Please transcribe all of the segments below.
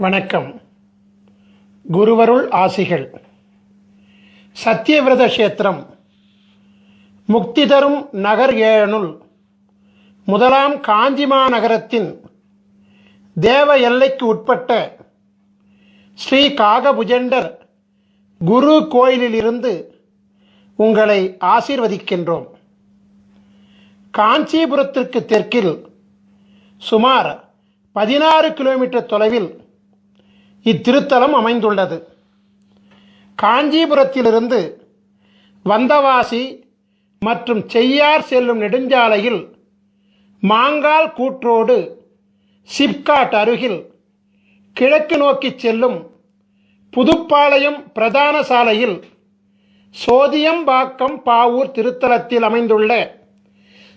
வணக்கம். குருவருள் ஆசிகள். சத்தியவிரத கஷேத்திரம் முக்தி தரும் நகர் ஏழனுள் முதலாம் காஞ்சிமா நகரத்தின் தேவ எல்லைக்கு உட்பட்ட ஸ்ரீ காகபுஜண்டர் குரு கோயிலிலிருந்து உங்களை ஆசீர்வதிக்கின்றோம். காஞ்சிபுரத்திற்கு தெற்கில் சுமார் 16 கிலோமீட்டர் தொலைவில் இத்திருத்தலம் அமைந்துள்ளது. காஞ்சிபுரத்திலிருந்து வந்தவாசி மற்றும் செய்யார் செல்லும் நெடுஞ்சாலையில் மாங்கால் கூற்றோடு சிப்காட் அருகில் கிழக்கு நோக்கி செல்லும் புதுப்பாளையம் பிரதான சாலையில் சோதியம்பாக்கம் பாவூர் திருத்தலத்தில் அமைந்துள்ள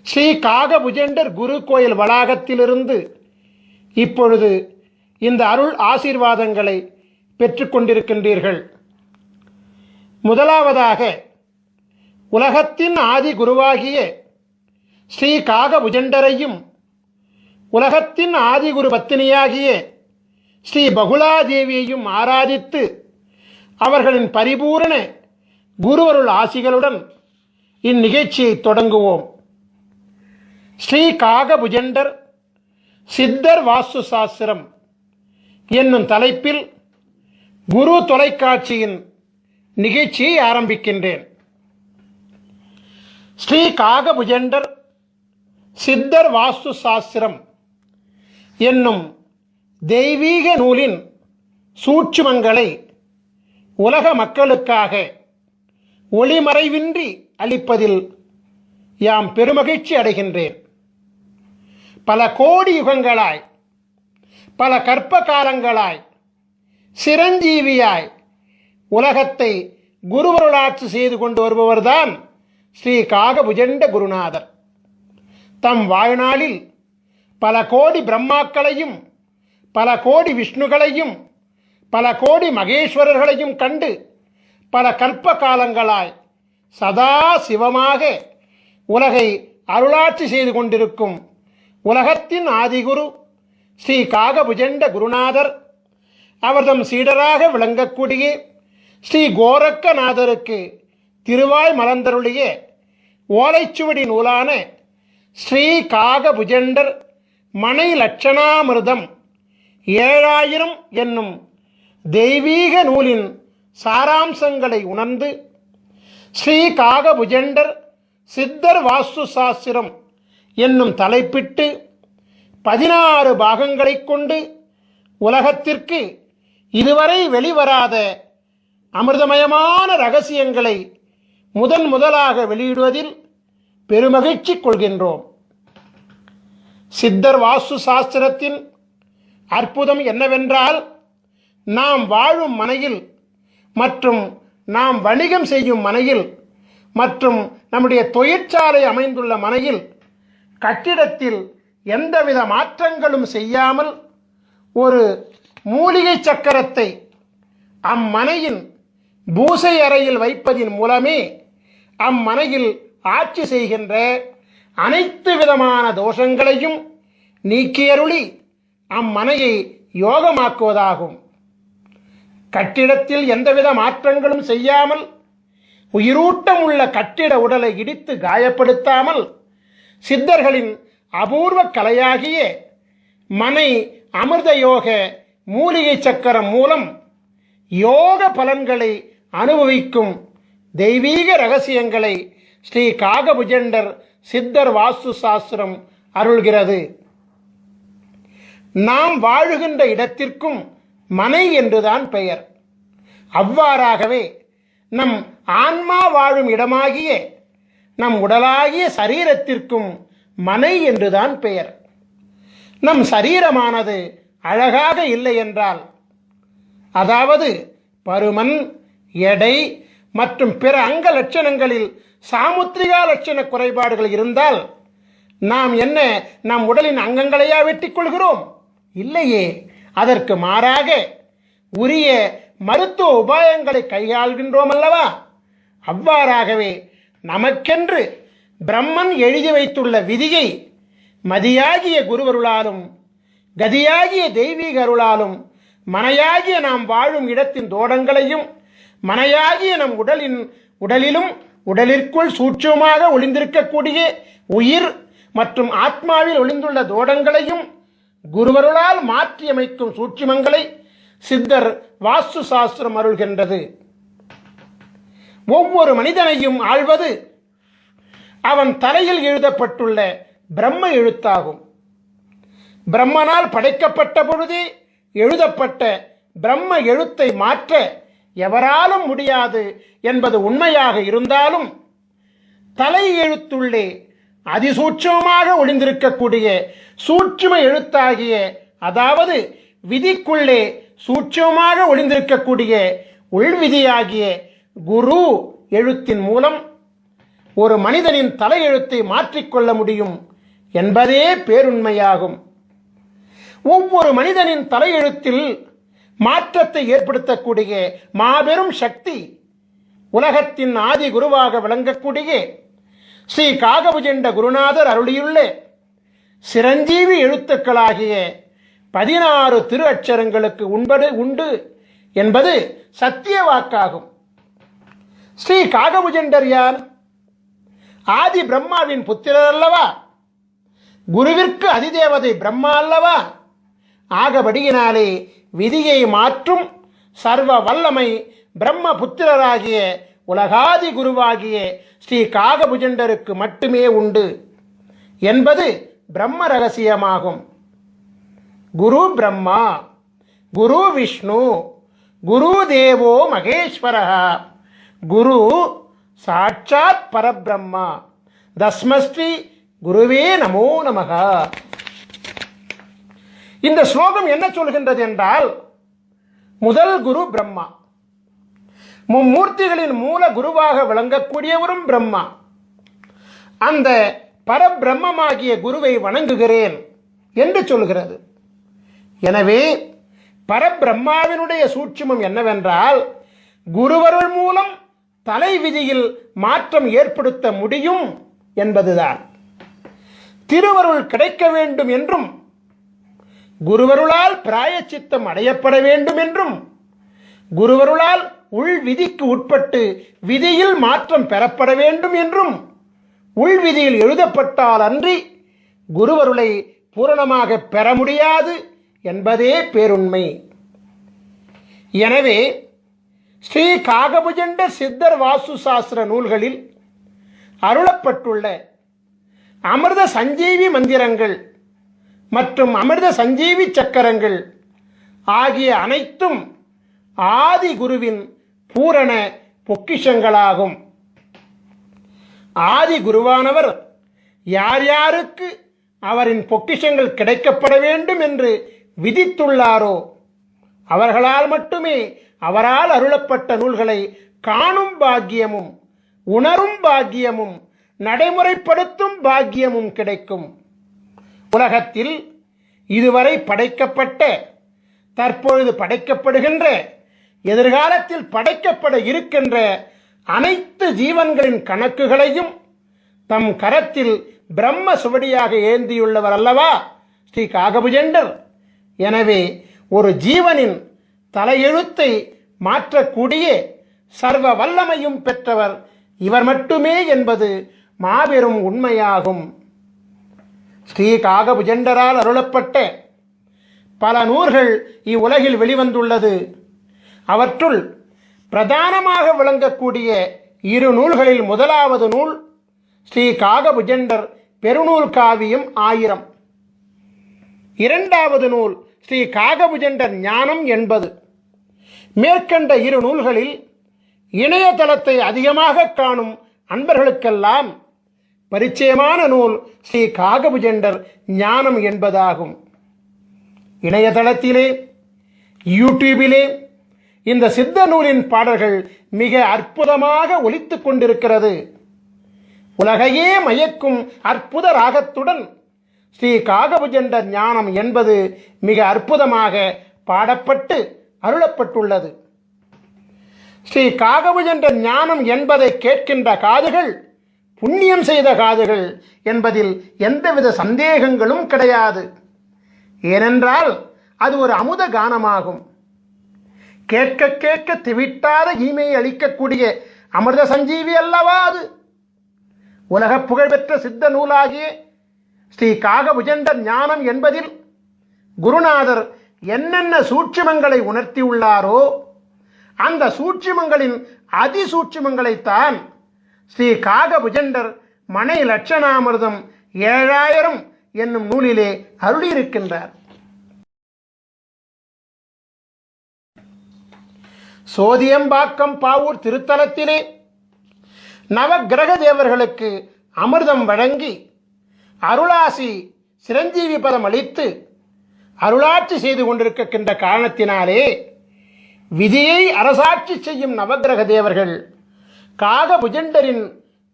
ஸ்ரீ காகபுஜண்டர் குரு கோயில் வளாகத்திலிருந்து இப்பொழுது இந்த அருள் ஆசீர்வாதங்களை பெற்றுக்கொண்டிருக்கின்றீர்கள். முதலாவதாக உலகத்தின் ஆதி குருவாகிய ஸ்ரீ காகபுஜண்டரையும் உலகத்தின் ஆதிகுரு பத்தினியாகிய ஸ்ரீ பகுலாதேவியையும் ஆராதித்து அவர்களின் பரிபூரண குருவருள் ஆசிகளுடன் இந்நிகழ்ச்சியை தொடங்குவோம். ஸ்ரீ காகபுஜண்டர் சித்தர் வாஸ்து சாஸ்திரம் என்னும் தலைப்பில் குரு தொலைக்காட்சியின் நிகழ்ச்சியை ஆரம்பிக்கின்றேன். ஸ்ரீ காகபுஜண்டர் சித்தர் வாஸ்து சாஸ்திரம் என்னும் தெய்வீக நூலின் சூட்சுமங்களை உலக மக்களுக்காக ஒளிமறைவின்றி அளிப்பதில் யாம் பெருமகிழ்ச்சி அடைகின்றேன். பல கோடி யுகங்களாய், பல கற்ப காலங்களாய் சிரஞ்சீவியாய் உலகத்தை குருவருளாட்சி செய்து கொண்டு வருபவர்தான் ஸ்ரீ காகபுஜண்ட குருநாதர். தம் வாழ்நாளில் பல கோடி பிரம்மாக்களையும் பல கோடி விஷ்ணுகளையும் பல கோடி மகேஸ்வரர்களையும் கண்டு பல கல்ப காலங்களாய் சதா சிவமாக உலகை அருளாட்சி செய்து கொண்டிருக்கும் உலகத்தின் ஆதிகுரு ஸ்ரீ காகபுஜண்ட குருநாதர் அவர்தம் சீடராக விளங்கக்கூடிய ஸ்ரீ கோரக்கநாதருக்கு திருவாய் மலர்ந்தருளிய ஓலைச்சுவடி நூலான ஸ்ரீ காகபுஜண்டர் மனை லட்சணாமிர்தம் 7000 என்னும் தெய்வீக நூலின் சாராம்சங்களை உணர்ந்து ஸ்ரீ காகபுஜண்டர் சித்தர் வாஸ்து சாஸ்திரம் என்னும் தலைப்பிட்டு 16 பாகங்களை கொண்டு உலகத்திற்கு இதுவரை வெளிவராத அமிர்தமயமான ரகசியங்களை முதலாக வெளியிடுவதில் பெருமகிழ்ச்சி கொள்கின்றோம். சித்தர் வாஸ்து சாஸ்திரத்தின் அற்புதம் என்னவென்றால், நாம் வாழும் மனையில் மற்றும் நாம் வணிகம் செய்யும் மனையில் மற்றும் நம்முடைய தொழிற்சாலை அமைந்துள்ள மனையில் கட்டிடத்தில் எந்தவித மாற்றங்களும் செய்யாமல் ஒரு மூலிகை சக்கரத்தை அம்மனையின் பூசை அறையில் வைப்பதின் மூலமே அம்மனையில் ஆட்சி செய்கின்ற அனைத்து விதமான தோஷங்களையும் நீக்கியருளி அம்மனையை யோகமாக்குவதாகும். கட்டிடத்தில் எந்தவித மாற்றங்களும் செய்யாமல் உயிரூட்டம் உள்ள கட்டிட உடலை இடித்து காயப்படுத்தாமல் சித்தர்களின் அபூர்வ கலையாகிய மனை அமிர்த யோக மூலிகை சக்கரம் மூலம் யோக பலன்களை அனுபவிக்கும் தெய்வீக ரகசியங்களை ஸ்ரீ காகபுஜண்டர் சித்தர் வாஸ்து சாஸ்திரம் அருள்கிறது. நாம் வாழுகின்ற இடத்திற்கும் மனை என்றுதான் பெயர். அவ்வாறாகவே நம் ஆன்மா வாழும் இடமாகிய நம் உடலாகிய சரீரத்திற்கும் மனை என்றுதான் பெயர். நம் சரீரமானது அழகாக இல்லை என்றால், அதாவது பருமன், எடை மற்றும் பிற அங்க லட்சணங்களில் சாமுத்திரிகா லட்சண குறைபாடுகள் இருந்தால் நாம் என்ன நம் உடலின் அங்கங்களையா வெட்டிக் கொள்கிறோம்? இல்லையே. அதற்கு மாறாக உரிய மருத்துவ உபாயங்களை கையாள்கின்றோம் அல்லவா? அவ்வாறாகவே நமக்கென்று பிரம்மன் எழுதி வைத்துள்ள விதியை மதியாகிய குருவருளாலும் கதியாகிய தெய்வீக அருளாலும் மனையாகிய நாம் வாழும் இடத்தின் தோடங்களையும் மனையாகிய நம் உடலிலும் உடலிற்குள் சூட்சமாக ஒளிந்திருக்கக்கூடிய உயிர் மற்றும் ஆத்மாவில் ஒளிந்துள்ள தோடங்களையும் குருவருளால் மாற்றியமைக்கும் சூட்சுமங்களை சித்தர் வாஸ்து சாஸ்திரம் அருள்கின்றது. ஒவ்வொரு மனிதனையும் ஆள்வது அவன் தலையில் எழுதப்பட்டுள்ள பிரம்ம எழுத்தாகும். பிரம்மனால் படைக்கப்பட்ட பொழுதே எழுதப்பட்ட பிரம்ம எழுத்தை மாற்ற எவராலும் முடியாது என்பது உண்மையாக இருந்தாலும் தலை எழுத்துள்ளே அதிசூட்சமாக ஒளிந்திருக்கக்கூடிய சூட்சும எழுத்தாகிய, அதாவது விதிக்குள்ளே சூட்சமாக ஒளிந்திருக்கக்கூடிய உள்விதியாகிய குரு எழுத்தின் மூலம் ஒரு மனிதனின் தலையெழுத்தை மாற்றிக்கொள்ள முடியும் என்பதே பேருண்மையாகும். ஒவ்வொரு மனிதனின் தலையெழுத்தில் மாற்றத்தை ஏற்படுத்தக்கூடிய மாபெரும் சக்தி உலகத்தின் ஆதி குருவாக விளங்கக்கூடிய ஸ்ரீ காகபுஜண்ட குருநாதர் அருளியுள்ள சிரஞ்சீவி எழுத்துக்களாகிய 16 திரு அட்சரங்களுக்கு உண்டு என்பது சத்திய வாக்காகும். ஸ்ரீ காகபுஜண்டர் யார்? ஆதி பிரம்மாவின் புத்திரர் அல்லவா? குருவிற்கு அதிதேவதை பிரம்மா அல்லவா? ஆகபடியினாலே விதியை மாற்றும் சர்வ வல்லமை பிரம்ம புத்திரராகிய உலகாதி குருவாகிய ஸ்ரீ காகபுஜண்டருக்கு மட்டுமே உண்டு என்பது பிரம்ம ரகசியமாகும். குரு பிரம்மா, குரு விஷ்ணு, குரு தேவோ மகேஸ்வரः, குரு சாட்சாத் பரபிரம்மா, தஸ்மஸ்ரீ குருவே நமோ நமக. இந்த ஸ்லோகம் என்ன சொல்கின்றது என்றால், முதல் குரு பிரம்மா, மும்மூர்த்திகளின் மூல குருவாக விளங்கக்கூடியவரும் பிரம்மா. அந்த பரபிரம்மமாகிய குருவை வணங்குகிறேன் என்று சொல்கிறது. எனவே பரபிரம்மாவினுடைய சூட்சுமம் என்னவென்றால், குருவருள் மூலம் தலை விதியில் மாற்றம் ஏற்படுத்த முடியும் என்பதுதான். திருவருள் கிடைக்க வேண்டும் என்றும், குருவருளால் பிராயச்சித்தம் அடையப்பட வேண்டும் என்றும், குருவருளால் உள் விதிக்கு உட்பட்டு விதியில் மாற்றம் பெறப்பட வேண்டும் என்றும் உள்விதியில் எழுதப்பட்டால் அன்றி குருவருளை பூரணமாக பெற முடியாது என்பதே பேருண்மை. எனவே ஸ்ரீ காகபுஜண்ட சித்தர் வாஸ்து சாஸ்திர நூல்களில் அருளப்பட்டுள்ள அமிர்த சஞ்சீவி மந்திரங்கள் மற்றும் அமிர்த சஞ்சீவி சக்கரங்கள் ஆகிய அனைத்தும் ஆதி குருவின் பூரண பொக்கிஷங்களாகும். ஆதி குருவானவர் யார் யாருக்கு அவரின் பொக்கிஷங்கள் கிடைக்கப்பட வேண்டும் என்று விதித்துள்ளாரோ அவர்களால் மட்டுமே அவரால் அருளப்பட்ட நூல்களை காணும் பாக்கியமும் உணரும் பாக்கியமும் நடைமுறைப்படுத்தும் பாக்கியமும் கிடைக்கும். உலகத்தில் இதுவரை படைக்கப்பட்ட, தற்பொழுது படைக்கப்படுகின்ற, எதிர்காலத்தில் படைக்கப்பட இருக்கின்ற அனைத்து ஜீவன்களின் கணக்குகளையும் தம் கரத்தில் பிரம்ம சுவடியாக ஏந்தியுள்ளவர் அல்லவா ஸ்ரீ காகபுஜண்டர். எனவே ஒரு ஜீவனின் தலையெழுத்தை மாற்றக்கூடிய சர்வ வல்லமையும் பெற்றவர் இவர் மட்டுமே என்பது மாபெரும் உண்மையாகும். ஸ்ரீ காகபுஜண்டரால் அருளப்பட்ட பல நூல்கள் இவ்வுலகில் வெளிவந்துள்ளது. அவற்றுள் பிரதானமாக விளங்கக்கூடிய 2 நூல்களில் முதலாவது நூல் ஸ்ரீ காகபுஜண்டர் பெருநூல் காவியம் 1000. இரண்டாவது நூல் ஸ்ரீ காகபுஜண்டர் ஞானம் 80. மேற்கண்ட 2 நூல்களில் இணையதளத்தை அதிகமாக காணும் அன்பர்களுக்கெல்லாம் பரிச்சயமான நூல் ஸ்ரீ காகபுஜண்டர் ஞானம் என்பதாகும். இணையதளத்திலே, யூடியூபிலே இந்த சித்த நூலின் பாடல்கள் மிக அற்புதமாக ஒலித்துக் கொண்டிருக்கிறது. உலகையே மயக்கும் அற்புத ராகத்துடன் ஸ்ரீ காகபுஜண்டர் ஞானம் என்பது மிக அற்புதமாக பாடப்பட்டு அருளப்பட்டுள்ளது. ஸ்ரீ காகபுஜண்டர் ஞானம் என்பதை கேட்கின்ற காதுகள் புண்ணியம் செய்த காதுகள் என்பதில் எந்தவித சந்தேகங்களும் கிடையாது. ஏனென்றால் அது ஒரு அமுத கானமாகும். கேட்க கேட்க திவிட்டாத ஈமையை அளிக்கக்கூடிய அமிர்த சஞ்சீவி அல்லவா அது. உலக புகழ்பெற்ற சித்த நூலாகிய ஸ்ரீ காகபுஜண்டர் ஞானம் என்பதில் குருநாதர் என்னென்ன சூட்சுமங்களை உணர்த்தியுள்ளாரோ அந்த சூட்சுமங்களின் அதிசூட்சுமங்களைத்தான் ஸ்ரீ காகபுஜண்டர் மனை லட்சணாமிர்தம் 7000 என்னும் நூலிலே அருளியிருக்கின்றார். சோதியம்பாக்கம் பாவூர் திருத்தலத்திலே நவக்கிரக தேவர்களுக்கு அமிர்தம் வழங்கி அருளாசி சிரஞ்சீவி பதம் அளித்து அருளாட்சி செய்து கொண்டிருக்கின்ற காரணத்தினாலே விதியை அரசாட்சி செய்யும் நவக்கிரக தேவர்கள் காகபுஜண்டரின்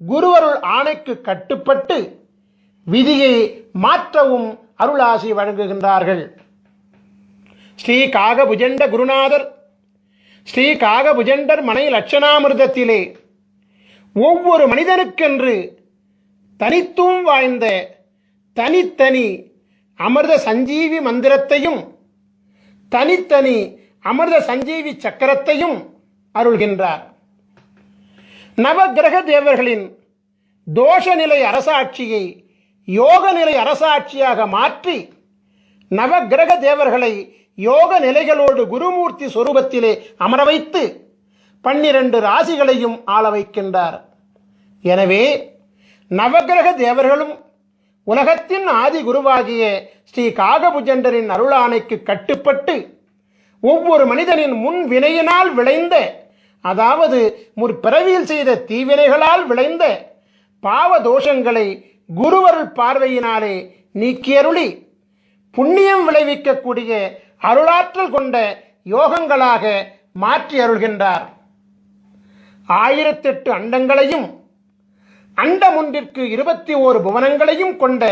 குருவருள் ஆணைக்கு கட்டுப்பட்டு விதியை மாற்றவும் அருளாசி வழங்குகின்றார்கள். ஸ்ரீ காகபுஜண்ட குருநாதர் ஸ்ரீ காகபுஜண்டர் மனை லட்சணாமிர்தத்திலே ஒவ்வொரு மனிதனுக்கென்று தனித்துவம் வாய்ந்த தனித்தனி அமிர்த சஞ்சீவி மந்திரத்தையும் தனித்தனி அமிர்த சஞ்சீவி சக்கரத்தையும் அருள்கின்றார். நவக்கிரக தேவர்களின் தோஷ நிலை அரசாட்சியை யோக நிலை அரசாட்சியாக மாற்றி நவக்கிரக தேவர்களை யோக நிலைகளோடு குருமூர்த்தி சொரூபத்திலே அமர வைத்து 12 ராசிகளையும் ஆள வைக்கின்றார். எனவே நவக்கிரக தேவர்களும் உலகத்தின் ஆதி குருவாகிய ஸ்ரீ காகபுஜண்டரின் அருளாணைக்கு கட்டுப்பட்டு ஒவ்வொரு மனிதனின் முன் வினையினால் விளைந்த, அதாவது முற்பிறவியில் செய்த தீவினைகளால் விளைந்த பாவ தோஷங்களை குருவருள் பார்வையினாலே நீக்கியருளி புண்ணியம் விளைவிக்கக்கூடிய அருளாற்றல் கொண்ட யோகங்களாக மாற்றி அருள்கின்றார். 1008 அண்டங்களையும் அண்டம் ஒன்றிற்கு 21 புவனங்களையும் கொண்ட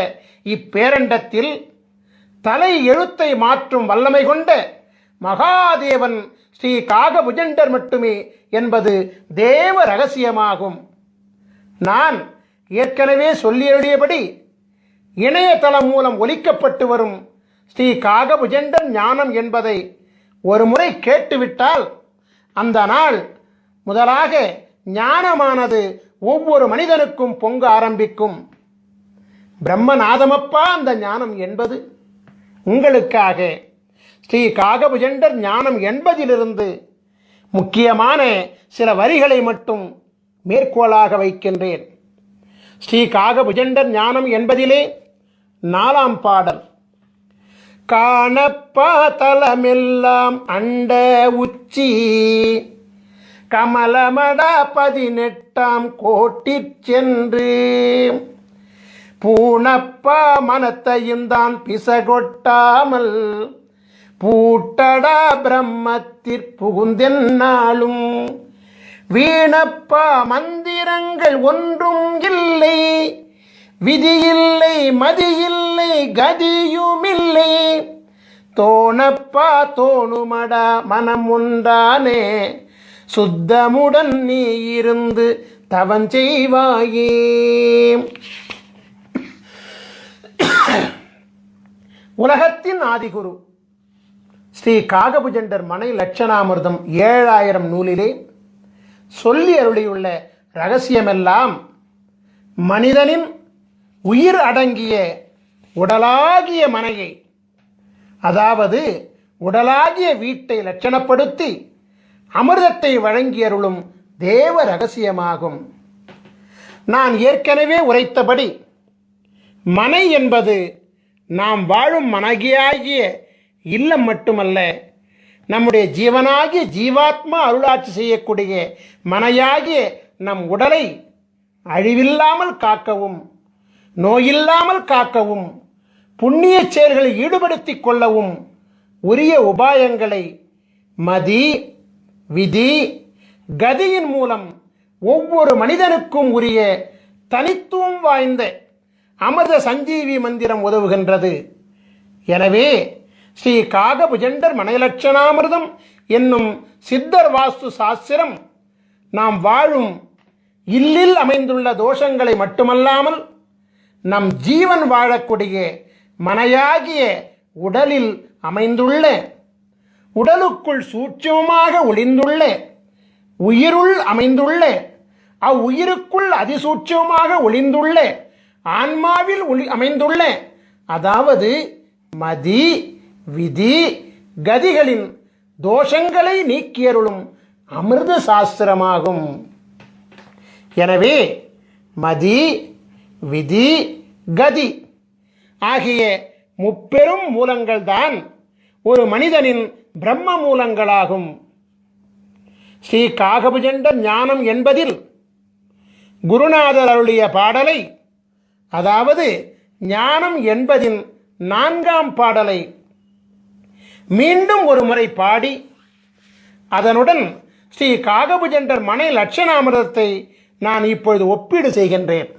இப்பேரண்டத்தில் தலை எழுத்தை மாற்றும் வல்லமை கொண்ட மகாதேவன் ஸ்ரீ காகபுஜண்டர் மட்டுமே என்பது தேவ ரகசியமாகும். நான் ஏற்கனவே சொல்லியபடி இணையதளம் மூலம் ஒலிக்கப்பட்டு வரும் ஸ்ரீ காகபுஜண்டர் ஞானம் என்பதை ஒரு முறை கேட்டுவிட்டால் அந்த நாள் முதலாக ஞானமானது ஒவ்வொரு மனிதனுக்கும் பொங்க ஆரம்பிக்கும். பிரம்மநாதமப்பா அந்த ஞானம் என்பது உங்களுக்காக ஸ்ரீ காகபுஜண்டர் ஞானம் என்பதிலிருந்து முக்கியமான சில வரிகளை மட்டும் மேற்கோளாக வைக்கின்றேன். ஸ்ரீ காகபுஜண்டர் ஞானம் என்பதிலே 4ஆம் பாடல். காணப்பா தலமெல்லாம் அண்ட உச்சி கமலமட 18ஆம் கோட்டிற் சென்று பூணப்பா மனத்தையும் தான் பிசகொட்டாமல் பூட்டடா பிரம்மத்திற் புகுந்தென்னாலும் வீணப்பா மந்திரங்கள் ஒன்றும் இல்லை, விதியில்லை மதியில்லை கதியுமில்லை, தோணப்பா தோணுமடா மனம் உண்டானே சுத்தமுடன் நீ இருந்து தவஞ்செய்வாயே. உலகத்தின் ஆதிகுரு ஸ்ரீ காகபுஜண்டர் மனை லட்சணாமிர்தம் 7000 நூலிலே சொல்லி அருளியுள்ள இரகசியமெல்லாம் மனிதனின் உயிர் அடங்கிய உடலாகிய மனையை, அதாவது உடலாகிய வீட்டை லட்சணப்படுத்தி அமிர்தத்தை வழங்கி அருளும் தேவ ரகசியமாகும். நான் ஏற்கனவே உரைத்தபடி மனை என்பது நாம் வாழும் மனகியாகிய இல்லம் மட்டுமல்ல, நம்முடைய ஜீவனாகிய ஜீவாத்மா அருளாட்சி செய்யக்கூடிய மனையாகிய நம் உடலை அழிவில்லாமல் காக்கவும் நோயில்லாமல் காக்கவும் புண்ணிய செயல்களில் ஈடுபடுத்திக் கொள்ளவும் உரிய உபாயங்களை மதி விதி கதியின் மூலம் ஒவ்வொரு மனிதனுக்கும் உரிய தனித்துவம் வாய்ந்த அமிர்த சஞ்சீவி மந்திரம் உதவுகின்றது. எனவே ஸ்ரீ காகபுஜண்டர் மனைலட்சணாமிர்தம் என்னும் சித்தர் வாஸ்து சாஸ்திரம் நாம் வாழும் இல்லில் அமைந்துள்ள தோஷங்களை மட்டுமல்லாமல் நம் ஜீவன் வாழக்கூடிய மனையாகிய உடலில் அமைந்துள்ள உடலுக்குள் சூட்சமமாக ஒளிந்துள்ள உயிருள் அமைந்துள்ள அவ்வுயிருக்குள் அதிசூட்சமாக ஒளிந்துள்ள ஆன்மாவில் அமைந்துள்ள, அதாவது மதி விதி கதிகளின் தோஷங்களை நீக்கியருளும் அமிர்த சாஸ்திரமாகும். எனவே மதி விதி கதி ஆகிய முப்பெரும் மூலங்கள் தான் ஒரு மனிதனின் பிரம்ம மூலங்களாகும். ஸ்ரீ காகபுஜண்ட ஞானம் என்பதில் குருநாதர் அருளிய பாடலை, அதாவது ஞானம் என்பதின் 4ஆம் பாடலை மீண்டும் ஒரு முறை பாடி அதனுடன் ஸ்ரீ காகபுஜண்டர் மனை லட்சணாமிரதத்தை நான் இப்பொழுது ஒப்பீடு செய்கின்றேன்.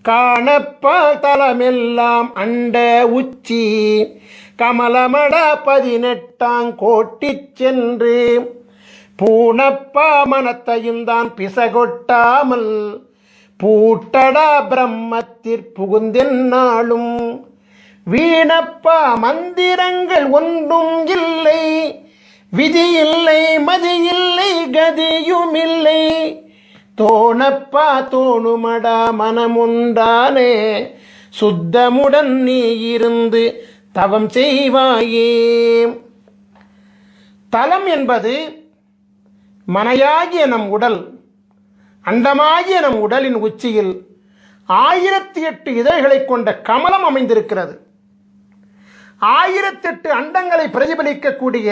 காணப்பால் தலமெல்லாம் அண்ட உச்சி கமலமட 18ஆம் கோட்டி சென்று பூணப்பா மனத்தையும் தான் பிசகொட்டாமல் பூட்டடா பிரம்மத்திற்புகுந்தென்னாலும் வீணப்பா மந்திரங்கள் ஒன்றும் இல்லை, விதி இல்லை மதி இல்லை கதியும் இல்லை, தோணப்பா தோணுமடா மனமுண்டானே சுத்தமுடன் நீ இருந்து தவம் செய்வாயே. தலம் என்பது மனையாகிய நம் உடல், அண்டமாகிய நம் உடலின் உச்சியில் 1008 இதழ்களை கொண்ட கமலம் அமைந்திருக்கிறது. 1008 அண்டங்களை பிரதிபலிக்கக்கூடிய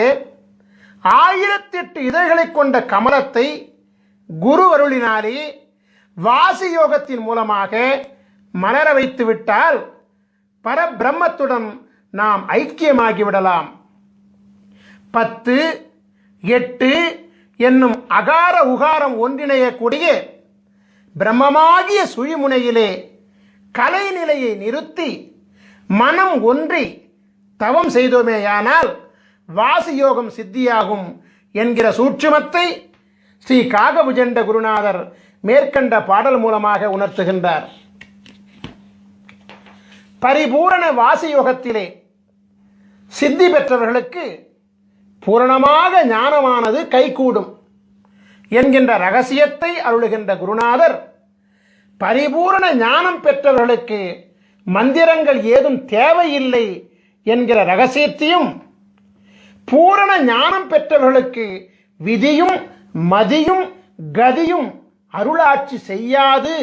1008 இதழ்களை கொண்ட கமலத்தை குரு அருளினாலே வாசி யோகத்தின் மூலமாக மலர வைத்து விட்டால் பரபிரம்மத்துடன் நாம் ஐக்கியமாகிவிடலாம். 10, 8 என்னும் அகார உகாரம் ஒன்றிணையக்கூடிய பிரம்மமாகிய சுழிமுனையிலே கலைநிலையை நிறுத்தி மனம் ஒன்றி தவம் செய்தோமேயானால் வாசியோகம் சித்தியாகும் என்கிற சூட்சுமத்தை ஸ்ரீ காகபுஜண்ட குருநாதர் மேற்கண்ட பாடல் மூலமாக உணர்த்துகின்றார். பரிபூரண வாசியோகத்திலே சித்தி பெற்றவர்களுக்கு பூரணமாக ஞானமானது கைகூடும் என்கின்ற ரகசியத்தை அருளுகின்ற குருநாதர், பரிபூரண ஞானம் பெற்றவர்களுக்கு மந்திரங்கள் ஏதும் தேவையில்லை என்கிற ரகசியத்தையும், பூரண ஞானம் பெற்றவர்களுக்கு விதியும் மதியும் கதியும் அருளாட்சி செய்யாது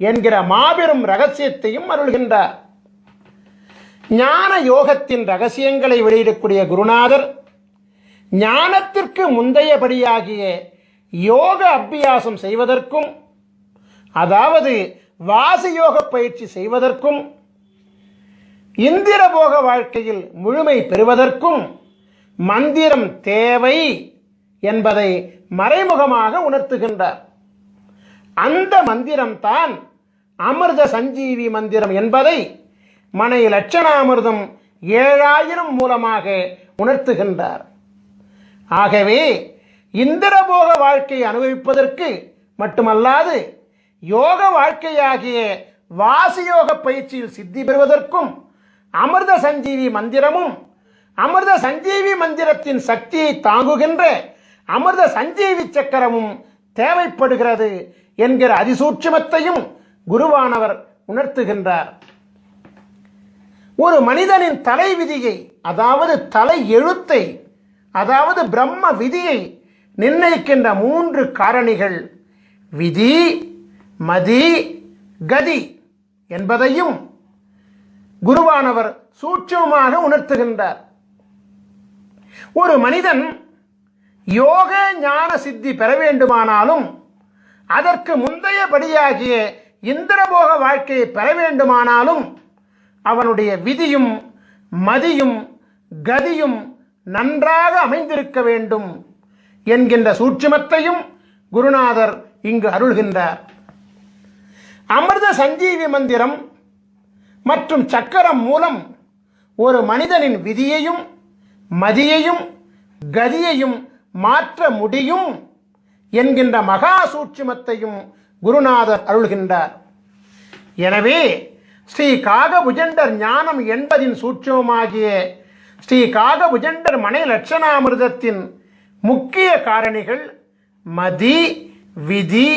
என்கிற மாபெரும் ரகசியத்தையும் அருள்கின்றார். ஞான யோகத்தின் ரகசியங்களை வெளியிடக்கூடிய குருநாதர் ஞானத்திற்கு முந்தையபடியாகிய யோக அபியாசம் செய்வதற்கும், அதாவது வாசியோக பயிற்சி செய்வதற்கும், இந்திரபோக வாழ்க்கையில் முழுமை பெறுவதற்கும் மந்திரம் தேவை என்பதை மறைமுகமாக உணர்த்துகின்றார். அந்த மந்திரம்தான் அமிர்த சஞ்சீவி மந்திரம் என்பதை மனை லட்சணாமிர்தம் 7000 மூலமாக உணர்த்துகின்றார். ஆகவே இந்திரபோக வாழ்க்கையை அனுபவிப்பதற்கு மட்டுமல்லாது யோக வாழ்க்கையாகிய வாசியோக பயிற்சியில் சித்தி பெறுவதற்கும் அமிர்த சஞ்சீவி மந்திரமும், அமிர்த சஞ்சீவி மந்திரத்தின் சக்தியை தாங்குகின்ற அமிர்த சஞ்சீவி சக்கரமும் தேவைப்படுகிறது என்கிற அதிசூட்சுமத்தையும் குருவானவர் உணர்த்துகின்றார். ஒரு மனிதனின் தலை விதியை, அதாவது தலை எழுத்தை, அதாவது பிரம்ம விதியை நிர்ணயிக்கின்ற 3 காரணிகள் விதி மதி கதி என்பதையும் குருவானவர் சூட்சமாக உணர்த்துகின்றார். ஒரு மனிதன் யோக ஞான சித்தி பெற வேண்டுமானாலும், அதற்கு முந்தையபடியாகிய இந்திரபோக வாழ்க்கையை பெற வேண்டுமானாலும் அவனுடைய விதியும் மதியும் கதியும் நன்றாக அமைந்திருக்க வேண்டும் என்கின்ற சூட்சுமத்தையும் குருநாதர் இங்கு அருள்கின்றார். அமிர்த சஞ்சீவி மந்திரம் மற்றும் சக்கரம் மூலம் ஒரு மனிதனின் விதியையும் மதியையும் கதியையும் மாற்ற முடியும் என்கின்ற மகா சூட்சுமத்தையும் குருநாதர் அருள்கின்றார். எனவே ஸ்ரீ காகபுஜண்டர் ஞானம் என்பதின் சூட்சுமமாகிய ஸ்ரீ காகபுஜண்டர் மனை லட்சணாமிர்தத்தின் முக்கிய காரணிகள் மதி, விதி,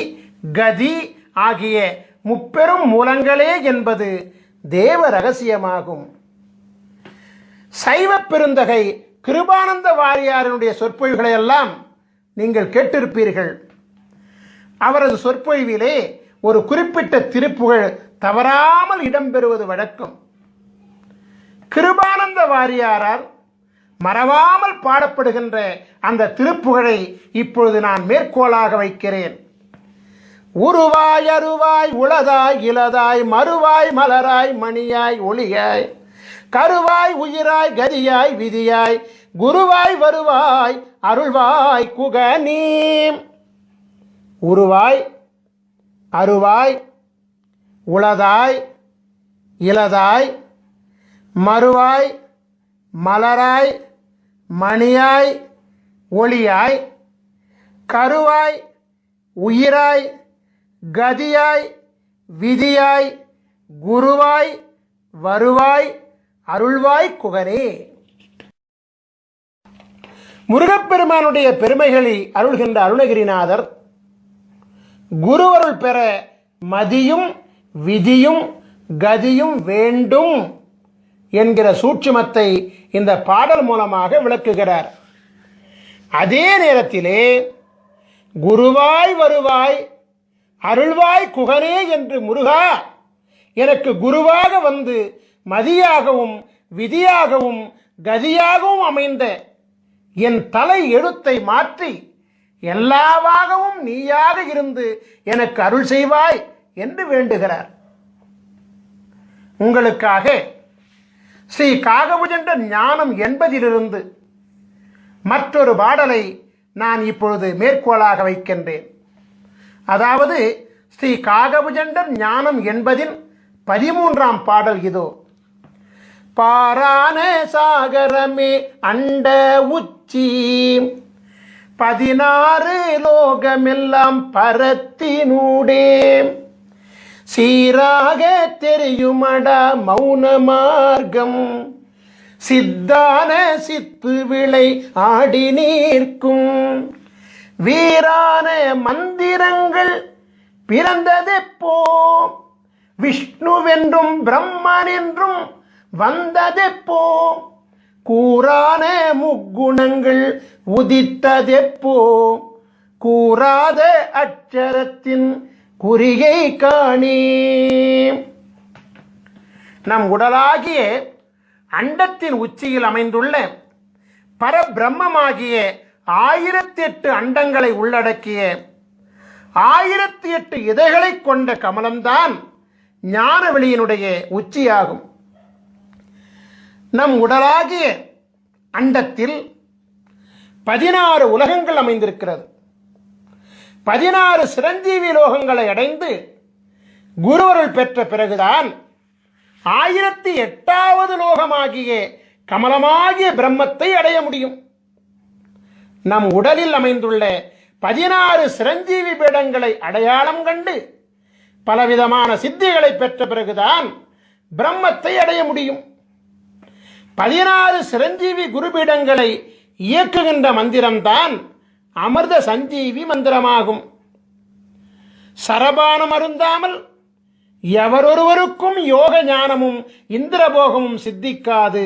கதி ஆகிய முப்பெரும் மூலங்களே என்பது தேவ ரகசியமாகும். சைவ பெருந்தகை கிருபானந்த வாரியாரினுடைய சொற்பொழிவுகளை எல்லாம் நீங்கள் கேட்டிருப்பீர்கள். அவரது சொற்பொழிவிலே ஒரு குறிப்பிட்ட திருப்புகழ் தவறாமல் இடம்பெறுவது வழக்கம். கிருபானந்த வாரியாரால் மறவாமல் பாடப்படுகின்ற அந்த திருப்புகழை இப்பொழுது நான் மேற்கோளாக வைக்கிறேன். உருவாய் அருவாய் உளதாய் இலதாய் மறுவாய் மலராய் மணியாய் ஒளியாய் கருவாய் உயிராய் கதியாய் விதியாய் குருவாய் வருவாய் அருள்வாய் குகனீ. உருவாய் அருவாய் உளதாய் இலதாய் மறுவாய் மலராய் மணியாய் ஒளியாய் கருவாய் உயிராய் கதியாய் விதியாய் குருவாய் வருவாய் அருள்வாய் குகனே. முருகப்பெருமானுடைய பெருமைகளை அருள்கின்ற அருணகிரிநாதர் குருவருள் பெற மதியும் விதியும் கதியும் வேண்டும் என்கிற சூட்சுமத்தை இந்த பாடல் மூலமாக விளக்குகிறார். அதே நேரத்திலே குருவாய் வருவாய் அருள்வாய் குகனே என்று முருகா எனக்கு குருவாக வந்து மதியாகவும் விதியாகவும் கதியாகவும் அமைந்த என் தலை எழுத்தை மாற்றி எல்லாவாகவும் நீயாக இருந்து எனக்கு அருள் செய்வாய் என்று வேண்டுகிறார். உங்களுக்காக ஸ்ரீ காகபுஜண்டர் ஞானம் என்பதிலிருந்து மற்றொரு பாடலை நான் இப்பொழுது மேற்கோளாக வைக்கின்றேன். அதாவது ஸ்ரீ காகபுஜண்டர் ஞானம் என்பதின் 13ஆம் பாடல் இதோ. பாரான சாகரமே அண்ட உச்சி 16 லோகமெல்லாம் பரத்தினூடே சீராக தெரியுமடா மௌன மார்க்கம் சித்தான சித்து விளை ஆடி நீர்க்கும் வீரான மந்திரங்கள் பிறந்ததெப்போ விஷ்ணுவென்றும் பிரம்மன் என்றும் வந்ததெப்போ கூறான முக்குணங்கள் உதித்ததெப்போ கூறாத அட்சரத்தின் குறிகை காணே. நம் உடலாகிய அண்டத்தின் உச்சியில் அமைந்துள்ள பரபிரம்மமாகிய 1008 அண்டங்களை உள்ளடக்கிய 1008 இதழ்களை கொண்ட கமலம்தான் ஞானவெளியினுடைய உச்சியாகும். நம் உடலாகிய அண்டத்தில் 16 உலகங்கள் அமைந்திருக்கிறது. 16 சிரஞ்சீவி லோகங்களை அடைந்து குருவருள் பெற்ற பிறகுதான் 1008வது லோகமாகிய கமலமாகிய பிரம்மத்தை அடைய முடியும். நம் உடலில் அமைந்துள்ள 16 சிரஞ்சீவி பீடங்களை அடையாளம் கண்டு பலவிதமான சித்திகளை பெற்ற பிறகுதான் பிரம்மத்தை அடைய முடியும். 16 சிரஞ்சீவி குருபீடங்களை இயக்குகின்ற மந்திரம்தான் அமிர்த சஞ்சீவி மந்திரமாகும். சரபானம் அருந்தாமல் எவரொருவருக்கும் யோக ஞானமும் இந்திரபோகமும் சித்திக்காது.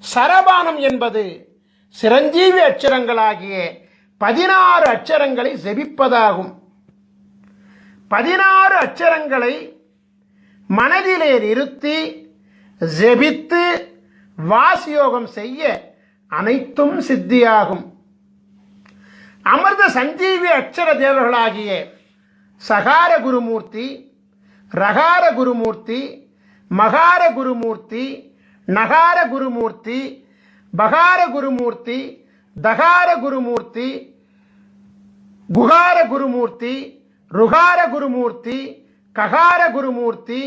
சரபானம் என்பது சிரஞ்சீவி அட்சரங்களாகிய 16 அட்சரங்களை ஜெபிப்பதாகும். 16 அட்சரங்களை மனதிலே நிறுத்தி ஜெபித்து வாசியோகம் செய்ய அனைத்தும் சித்தியாகும். அமிர்த சஞ்சீவி அட்சர தேவர்களாகிய சகார குருமூர்த்தி, ரகார குருமூர்த்தி, மகார குருமூர்த்தி, நகார குருமூர்த்தி, பகார குருமூர்த்தி, தகார குருமூர்த்தி, குகார குருமூர்த்தி, ருகார குருமூர்த்தி, ககார குருமூர்த்தி,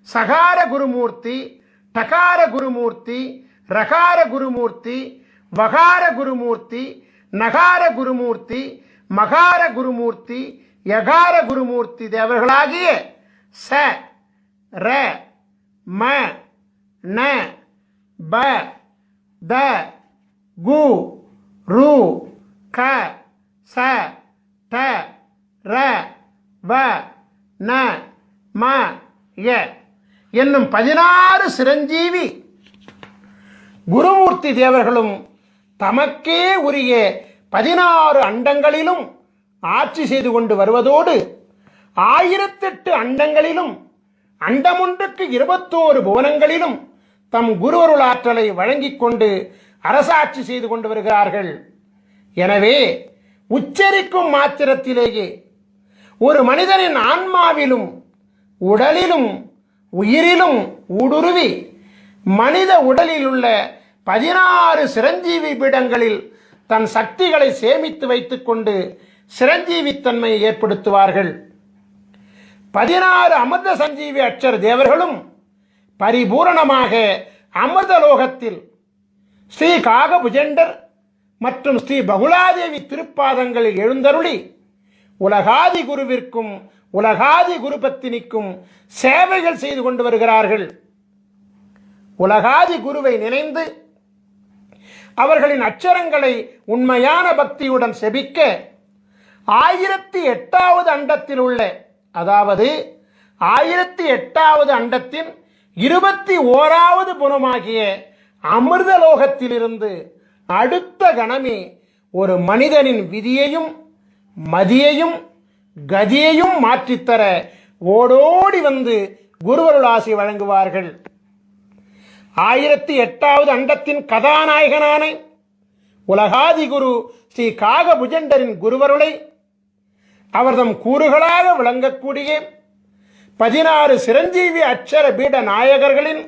சகார குருமூர்த்தி, டகார குருமூர்த்தி, ரகார குருமூர்த்தி, வகார குருமூர்த்தி, நகார குருமூர்த்தி, மகார குருமூர்த்தி, யகார குருமூர்த்தி தேவர்களாகிய ச ர ம ந ப த கு ரு க ச ட ர வ ந ம ய என்னும் 16 சிரஞ்சீவி குருமூர்த்தி தேவர்களும் தமக்கே உரிய 16 அண்டங்களிலும் ஆட்சி செய்து கொண்டு வருவதோடு 1008 அண்டங்களிலும் அண்டமொன்றுக்கு 21 புவனங்களிலும் தம் குருவருள் ஆற்றலை வழங்கிக் கொண்டு அரசாட்சி செய்து கொண்டு வருகிறார்கள். எனவே உச்சரிக்கும் மாத்திரத்திலேயே ஒரு மனிதனின் ஆன்மாவிலும் உடலிலும் உயிரிலும் ஊடுருவி மனித உடலில் உள்ள 16 சிரஞ்சீவி பீடங்களில் தன் சக்திகளை சேமித்து வைத்துக் கொண்டு சிரஞ்சீவித்தன்மையை ஏற்படுத்துவார்கள். 16 அமிர்த சஞ்சீவி அட்சர தேவர்களும் பரிபூரணமாக அமிர்தலோகத்தில் ஸ்ரீ காகபுஜண்டர் மற்றும் ஸ்ரீ பகுலாதேவி திருப்பாதங்களில் எழுந்தருளி உலகாதி குருவிற்கும் உலகாதி குருபத்தினிக்கும் சேவைகள் செய்து கொண்டு வருகிறார்கள். உலகாதி குருவை நினைந்து அவர்களின் அச்சரங்களை உண்மையான பக்தியுடன் செபிக்க 1008வது அண்டத்தில் உள்ள, அதாவது 1008வது அண்டத்தின் 21வது புனமாகிய அமிர்தலோகத்திலிருந்து அடுத்த கணமே ஒரு மனிதனின் விதியையும் மதியையும் கதியையும் மாற்றித்தர ஓடோடி வந்து குருவருளாசி வழங்குவார்கள். 1008வது அண்டத்தின் கதாநாயகனான உலகாதி குரு ஸ்ரீ காகபுஜண்டரின் குருவருளை அவர்தம் கூறுகளாக விளங்கக்கூடிய 16 சிரஞ்சீவி அட்சர பீட நாயகர்களின்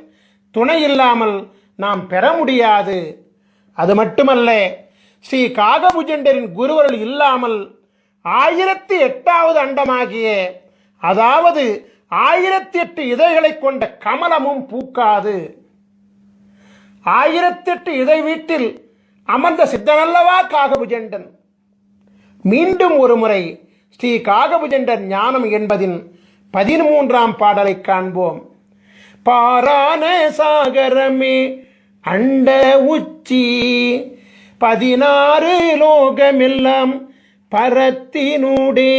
துணை இல்லாமல் நாம் பெற முடியாது. அது மட்டுமல்ல, ஸ்ரீ காகபுஜண்டரின் குருவருள் இல்லாமல் 1008வது அண்டமாகிய, அதாவது 1008 இதழ்களை கொண்ட கமலமும் பூக்காது. 1008 இதழ் வீட்டில் அமர்ந்த சித்தனல்லவா காகபுஜண்டன். மீண்டும் ஒரு முறை ஸ்ரீ காகபுஜண்டர் ஞானம் என்பதின் 13ஆம் பாடலை காண்போம். பாரான சாகரமே அண்ட உச்சி 16 லோகமெல்லாம் பரத்தினூடே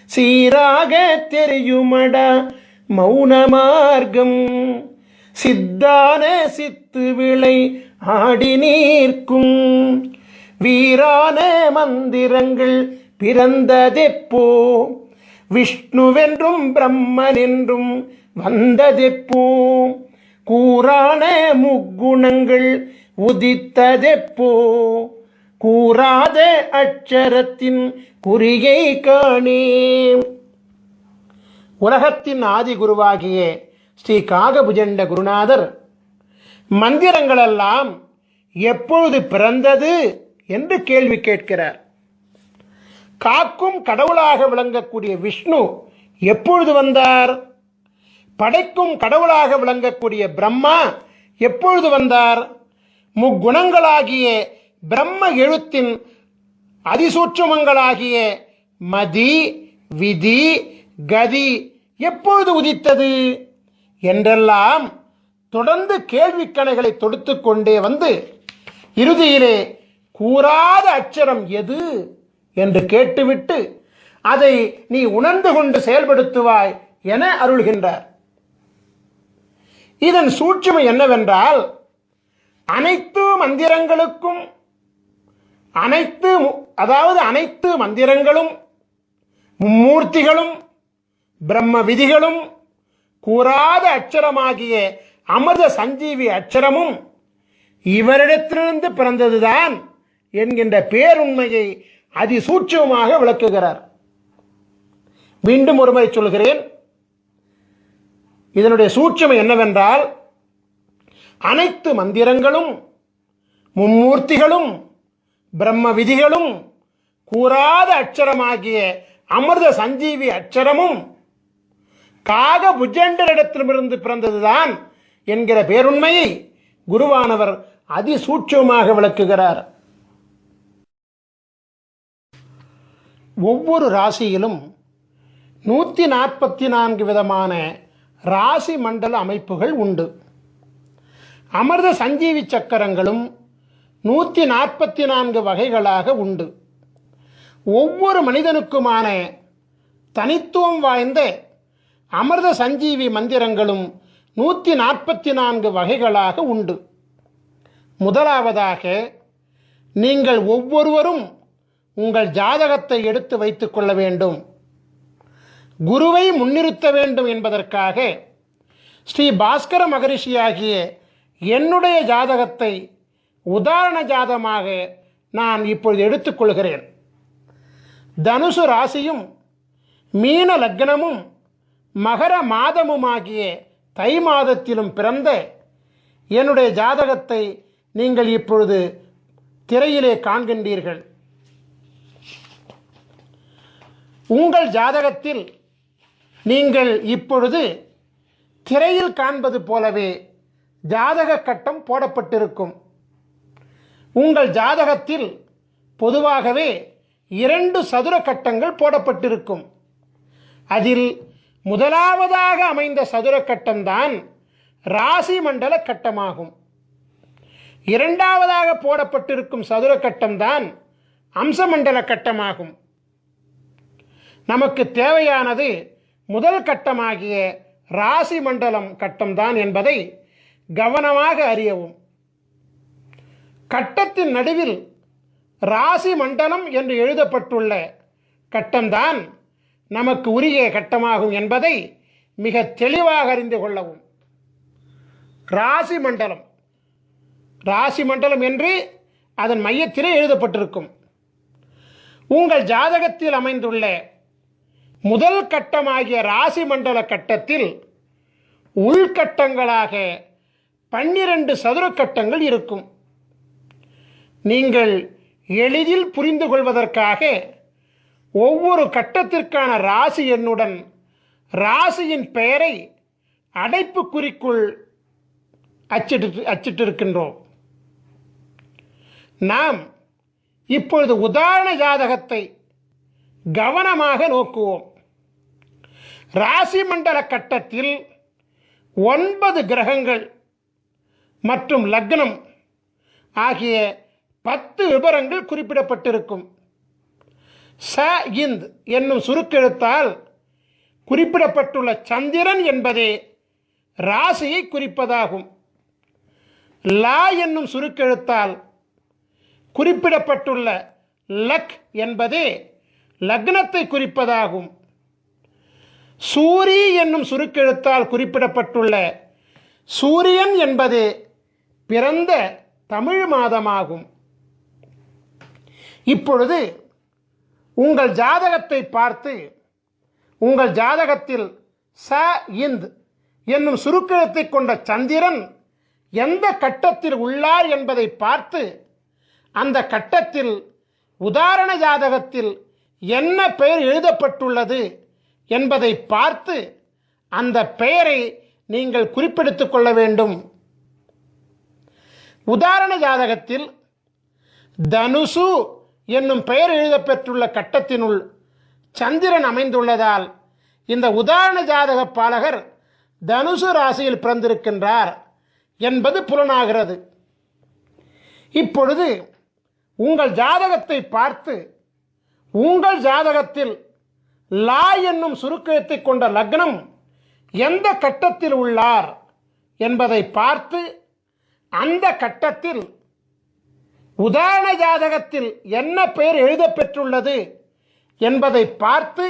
சீராக தெரியுமடா மௌன மார்க்கம் சித்தான சித்து விளை ஆடி நீர்க்கும் வீரான மந்திரங்கள் பிறந்ததெப்போ விஷ்ணுவென்றும் பிரம்மனென்றும் வந்ததெப்போ கூறான முக்குணங்கள் உதித்ததெப்போ கூறாத அட்சரத்தின் குறியை காணே. உலகத்தின் ஆதி குருவாகிய ஸ்ரீ காகபுஜண்ட குருநாதர் மந்திரங்களெல்லாம் எப்பொழுது பிறந்தது என்று கேள்வி கேட்கிறார். காக்கும் கடவுளாக விளங்கக்கூடிய விஷ்ணு எப்பொழுது வந்தார்? படைக்கும் கடவுளாக விளங்கக்கூடிய பிரம்மா எப்பொழுது வந்தார்? முக்குணங்களாகிய பிரம்ம எழுத்தின் அதிசூட்சுமங்களாகிய மதி விதி கதி எப்பொழுது உதித்தது என்றெல்லாம் தொடர்ந்து கேள்விக்கணைகளை தொடுத்து கொண்டே வந்து இறுதியிலே கூறாத அட்சரம் எது என்று கேட்டுவிட்டு அதை நீ உணர்ந்து கொண்டு செயல்படுத்துவாய் என அருள்கின்றார். இதன் சூட்சுமை என்னவென்றால், அனைத்து மந்திரங்களுக்கும் அனைத்து மந்திரங்களும் மும்மூர்த்திகளும் பிரம்ம விதிகளும் கூறாத அட்சரமாகிய அமிர்த சஞ்சீவி அட்சரமும் இவரிடத்திலிருந்து பிறந்ததுதான் என்கின்ற பேருண்மையை அதிசூட்சமாக விளக்குகிறார். மீண்டும் ஒருமுறை சொல்கிறேன். இதனுடைய சூட்சுமை என்னவென்றால், அனைத்து மந்திரங்களும் மும்மூர்த்திகளும் பிரம்ம விதிகளும் கூறாத அட்சரமாகிய அமிர்த சஞ்சீவி அட்சரமும் காகபுஜண்டரிடத்திலிருந்து பிறந்ததுதான் என்கிற பேருண்மையை குருவானவர் அதிசூட்சமாக விளக்குகிறார். ஒவ்வொரு ராசியிலும் 144 விதமான ராசி மண்டல அமைப்புகள் உண்டு. அமிர்த சஞ்சீவி சக்கரங்களும் 144 வகைகளாக உண்டு. ஒவ்வொரு மனிதனுக்குமான தனித்துவம் வாய்ந்த அமிர்த சஞ்சீவி மந்திரங்களும் 144 வகைகளாக உண்டு. முதலாவதாக, நீங்கள் ஒவ்வொருவரும் உங்கள் ஜாதகத்தை எடுத்து வைத்துக் கொள்ள வேண்டும். குருவை முன்னிறுத்த வேண்டும் என்பதற்காக ஸ்ரீ பாஸ்கர மகரிஷியாகிய என்னுடைய ஜாதகத்தை உதாரண ஜாதகமாக நான் இப்பொழுது எடுத்துக்கொள்கிறேன். தனுசு ராசியும் மீன லக்னமும் மகர மாதமுமாகிய தை மாதத்திலும் பிறந்த என்னுடைய ஜாதகத்தை நீங்கள் இப்பொழுது திரையிலே காண்கின்றீர்கள். உங்கள் ஜாதகத்தில் நீங்கள் இப்பொழுது திரையில் காண்பது போலவே ஜாதக கட்டம் போடப்பட்டிருக்கும். உங்கள் ஜாதகத்தில் பொதுவாகவே 2 சதுர கட்டங்கள் போடப்பட்டிருக்கும். அதில் முதலாவதாக அமைந்த சதுர கட்டம்தான் ராசி மண்டல கட்டமாகும். இரண்டாவதாக போடப்பட்டிருக்கும் சதுர கட்டம்தான் அம்சமண்டல கட்டமாகும். நமக்கு தேவையானது முதல் கட்டமாகிய ராசி மண்டலம் கட்டம்தான் என்பதை கவனமாக அறியவும். கட்டத்தின் நடுவில் ராசி மண்டலம் என்று எழுதப்பட்டுள்ள கட்டம்தான் நமக்கு உரிய கட்டமாகும் என்பதை மிக தெளிவாக அறிந்து கொள்ளவும். ராசி மண்டலம் ராசி மண்டலம் என்று அதன் மையத்திலே எழுதப்பட்டிருக்கும். உங்கள் ஜாதகத்தில் அமைந்துள்ள முதல் கட்டமாகிய ராசி மண்டல கட்டத்தில் உள்கட்டங்களாக 12 சதுர கட்டங்கள் இருக்கும். நீங்கள் எளிதில் புரிந்து கொள்வதற்காக ஒவ்வொரு கட்டத்திற்கான ராசி எண்ணுடன் ராசியின் பெயரை அடைப்புக்குறிக்குள் அச்சிட்டிருக்கின்றோம். நாம் இப்பொழுது உதாரண ஜாதகத்தை கவனமாக நோக்குவோம். ராசி மண்டல கட்டத்தில் 9 கிரகங்கள் மற்றும் லக்னம் ஆகிய 10 விபரங்கள் குறிப்பிடப்பட்டிருக்கும். ச இந்த் என்னும் சுருக்கெழுத்தால் குறிப்பிடப்பட்டுள்ள சந்திரன் என்பதே ராசியை குறிப்பதாகும். லா என்னும் சுருக்கெழுத்தால் குறிப்பிடப்பட்டுள்ள லக் என்பதே லக்னத்தை குறிப்பதாகும். சூரி என்னும் சுருக்கெழுத்தால் குறிப்பிடப்பட்டுள்ள சூரியன் என்பது பிறந்த தமிழ் மாதமாகும். இப்பொழுது உங்கள் ஜாதகத்தை பார்த்து உங்கள் ஜாதகத்தில் ச இந்த் என்னும் சுருக்கெழுத்தை கொண்ட சந்திரன் எந்த கட்டத்தில் உள்ளார் என்பதை பார்த்து அந்த கட்டத்தில் உதாரண ஜாதகத்தில் என்ன பெயர் எழுதப்பட்டுள்ளது என்பதை பார்த்து அந்த பெயரை நீங்கள் குறிப்பெடுத்துக் கொள்ள வேண்டும். உதாரண ஜாதகத்தில் தனுசு என்னும் பெயர் எழுதப்பெற்றுள்ள கட்டத்தினுள் சந்திரன் அமைந்துள்ளதால் இந்த உதாரண ஜாதக பாலகர் தனுசு ராசியில் பிறந்திருக்கின்றார் என்பது புலனாகிறது. இப்பொழுது உங்கள் ஜாதகத்தை பார்த்து உங்கள் ஜாதகத்தில் லா என்னும் சுருக்கெழுத்தை கொண்ட லக்னம் எந்த கட்டத்தில் உள்ளார் என்பதை பார்த்து அந்த கட்டத்தில் உதாரண ஜாதகத்தில் என்ன பெயர் எழுதப்பெற்றுள்ளது என்பதை பார்த்து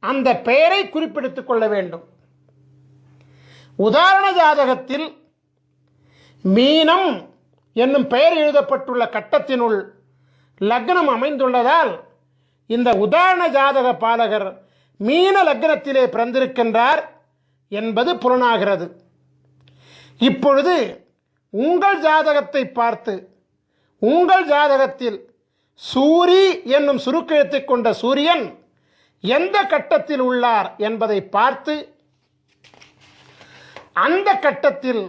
அந்த பெயரை குறிப்பிடுத்திக் கொள்ள வேண்டும். உதாரண ஜாதகத்தில் மீனம் என்னும் பெயர் எழுதப்பட்டுள்ள கட்டத்தினுள் லக்னம் அமைந்துள்ளதால் இந்த உதாரண ஜாதக பாலகர் மீன லக்னத்திலே பிறந்திருக்கின்றார் என்பது புலனாகிறது. இப்பொழுது உங்கள் ஜாதகத்தை பார்த்து உங்கள் ஜாதகத்தில் சூரி என்னும் சுருக்கெழுத்தை கொண்ட சூரியன் எந்த கட்டத்தில் உள்ளார் என்பதை பார்த்து அந்த கட்டத்தில்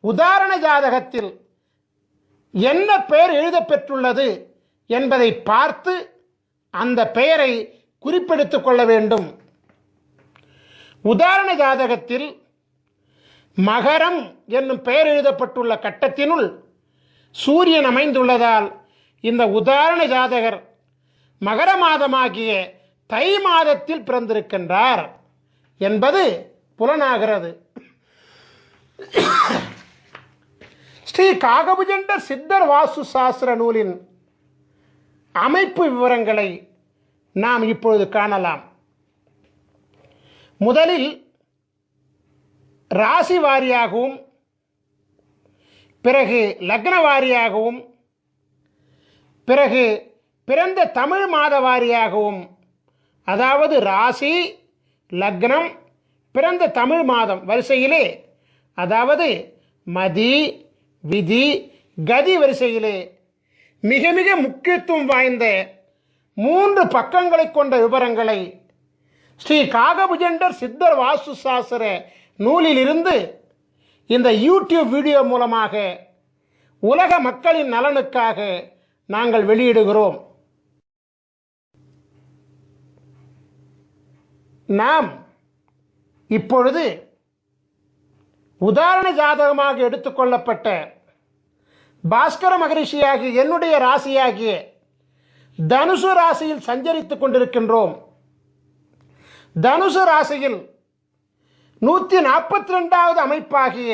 உதாரண ஜாதகத்தில் என்ன பெயர் எழுதப்பெற்றுள்ளது என்பதை பார்த்து அந்த பெயரை குறிப்பெடுத்துக் கொள்ள வேண்டும். உதாரண ஜாதகத்தில் மகரம் என்னும் பெயர் எழுதப்பட்டுள்ள கட்டத்தினுள் சூரியன் அமைந்துள்ளதால் இந்த உதாரண ஜாதகர் மகர மாதமாகிய தை மாதத்தில் பிறந்திருக்கின்றார் என்பது புலனாகிறது. ஸ்ரீ காகபுஜண்டர் சித்தர் வாஸ்து சாஸ்திர நூலின் அமைப்பு விவரங்களை நாம் இப்பொழுது காணலாம். முதலில் ராசி வாரியாகவும் பிறகு லக்ன வாரியாகவும் பிறகு பிறந்த தமிழ் மாத வாரியாகவும், அதாவது ராசி லக்னம் பிறந்த தமிழ் மாதம் வரிசையிலே, அதாவது மதி விதி கதி வரிசையிலே மிக மிக முக்கியத்துவம் வாய்ந்த 3 பக்கங்களை கொண்ட விவரங்களை ஸ்ரீ காகபுஜண்டர் சித்தர் வாஸ்து சாஸ்திர நூலிலிருந்து இந்த யூடியூப் வீடியோ மூலமாக உலக மக்களின் நலனுக்காக நாங்கள் வெளியிடுகிறோம். நாம் இப்பொழுது உதாரண ஜாதகமாக எடுத்துக்கொள்ளப்பட்ட பாஸ்கர மகரிஷியாகிய என்னுடைய ராசியாகிய தனுசு ராசியில் சஞ்சரித்துக் கொண்டிருக்கின்றோம். தனுசு ராசியில் 142வது அமைப்பாகிய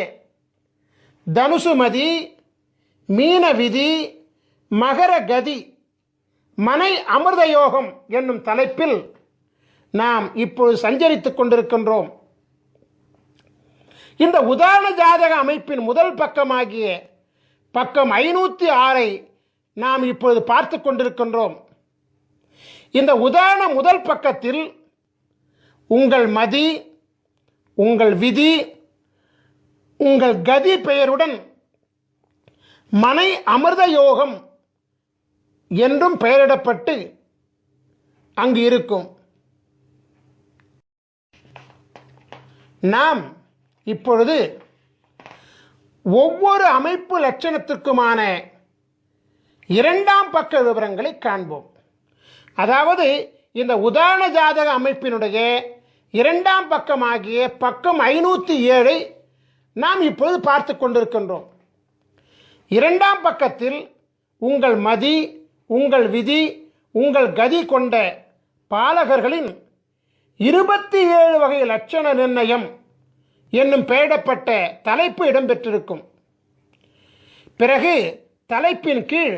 தனுசுமதி மீன விதி மகர கதி மனை அமிர்த யோகம் என்னும் தலைப்பில் நாம் இப்பொழுது சஞ்சரித்துக் கொண்டிருக்கின்றோம். இந்த உதாரண ஜாதக அமைப்பின் முதல் பக்கமாகிய பக்கம் 506 நாம் இப்பொழுது பார்த்து கொண்டிருக்கின்றோம். இந்த உதாரண முதல் பக்கத்தில் உங்கள் மதி உங்கள் விதி உங்கள் கதி பெயருடன் மனை அமிர்த யோகம் என்றும் பெயரிடப்பட்டு அங்கு இருக்கும். நாம் இப்பொழுது ஒவ்வொரு அமைப்பு லட்சணத்திற்குமான 2ஆம் பக்க விவரங்களை காண்போம். அதாவது இந்த உதாரண ஜாதக அமைப்பினுடைய 2ஆம் பக்கமாகிய பக்கம் 507 நாம் இப்பொழுது பார்த்து கொண்டிருக்கின்றோம். 2ஆம் பக்கத்தில் உங்கள் மதி உங்கள் விதி உங்கள் கதி கொண்ட பாலகர்களின் 27 வகை லட்சண நிர்ணயம் என்னும் பெயரிடப்பட்ட தலைப்பு இடம்பெற்றிருக்கும். பிறகு தலைப்பின் கீழ்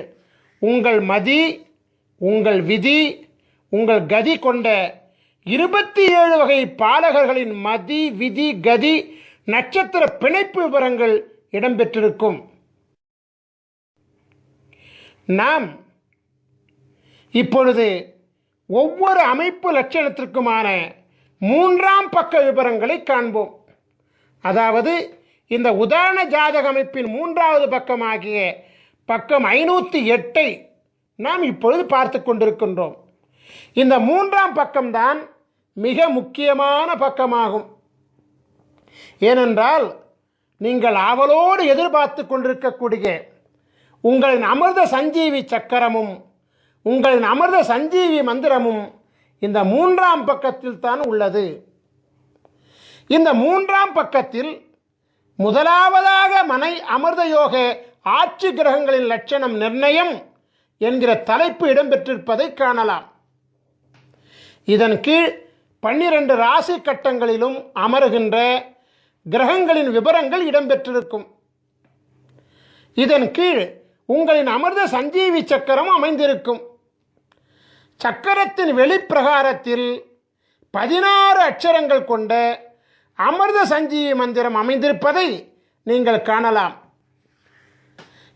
உங்கள் மதி உங்கள் விதி உங்கள் கதி கொண்ட 27 வகை பாலகர்களின் மதி விதி கதி நட்சத்திர பிணைப்பு விவரங்கள் இடம்பெற்றிருக்கும். நாம் இப்பொழுது ஒவ்வொரு அமைப்பு லட்சணத்திற்குமான 3ஆம் பக்க விவரங்களை காண்போம். அதாவது இந்த உதாரண ஜாதக அமைப்பின் 3வது பக்கமாகிய பக்கம் 508 நாம் இப்பொழுது பார்த்து கொண்டிருக்கின்றோம். இந்த 3ஆம் பக்கம்தான் மிக முக்கியமான பக்கமாகும். ஏனென்றால் நீங்கள் ஆவலோடு எதிர்பார்த்து கொண்டிருக்கக்கூடிய உங்களின் அமிர்த சஞ்சீவி சக்கரமும் உங்களின் அமிர்த சஞ்சீவி மந்திரமும் இந்த 3ஆம் பக்கத்தில் தான் உள்ளது. இந்த 3ஆம் பக்கத்தில் முதலாவதாக மனை அமிர்த யோக ஆட்சி கிரகங்களின் லட்சணம் நிர்ணயம் என்கிற தலைப்பு இடம்பெற்றிருப்பதை காணலாம். இதன் கீழ் 12 ராசி கட்டங்களிலும் அமருகின்ற கிரகங்களின் விவரங்கள் இடம்பெற்றிருக்கும். இதன் கீழ் உங்களின் அமிர்த சஞ்சீவி சக்கரம் அமைந்திருக்கும். சக்கரத்தின் வெளிப்பிரகாரத்தில் 16 அட்சரங்கள் கொண்ட அமிர்த சஞ்சீவி மந்திரம் அமைந்திருப்பதை நீங்கள் காணலாம்.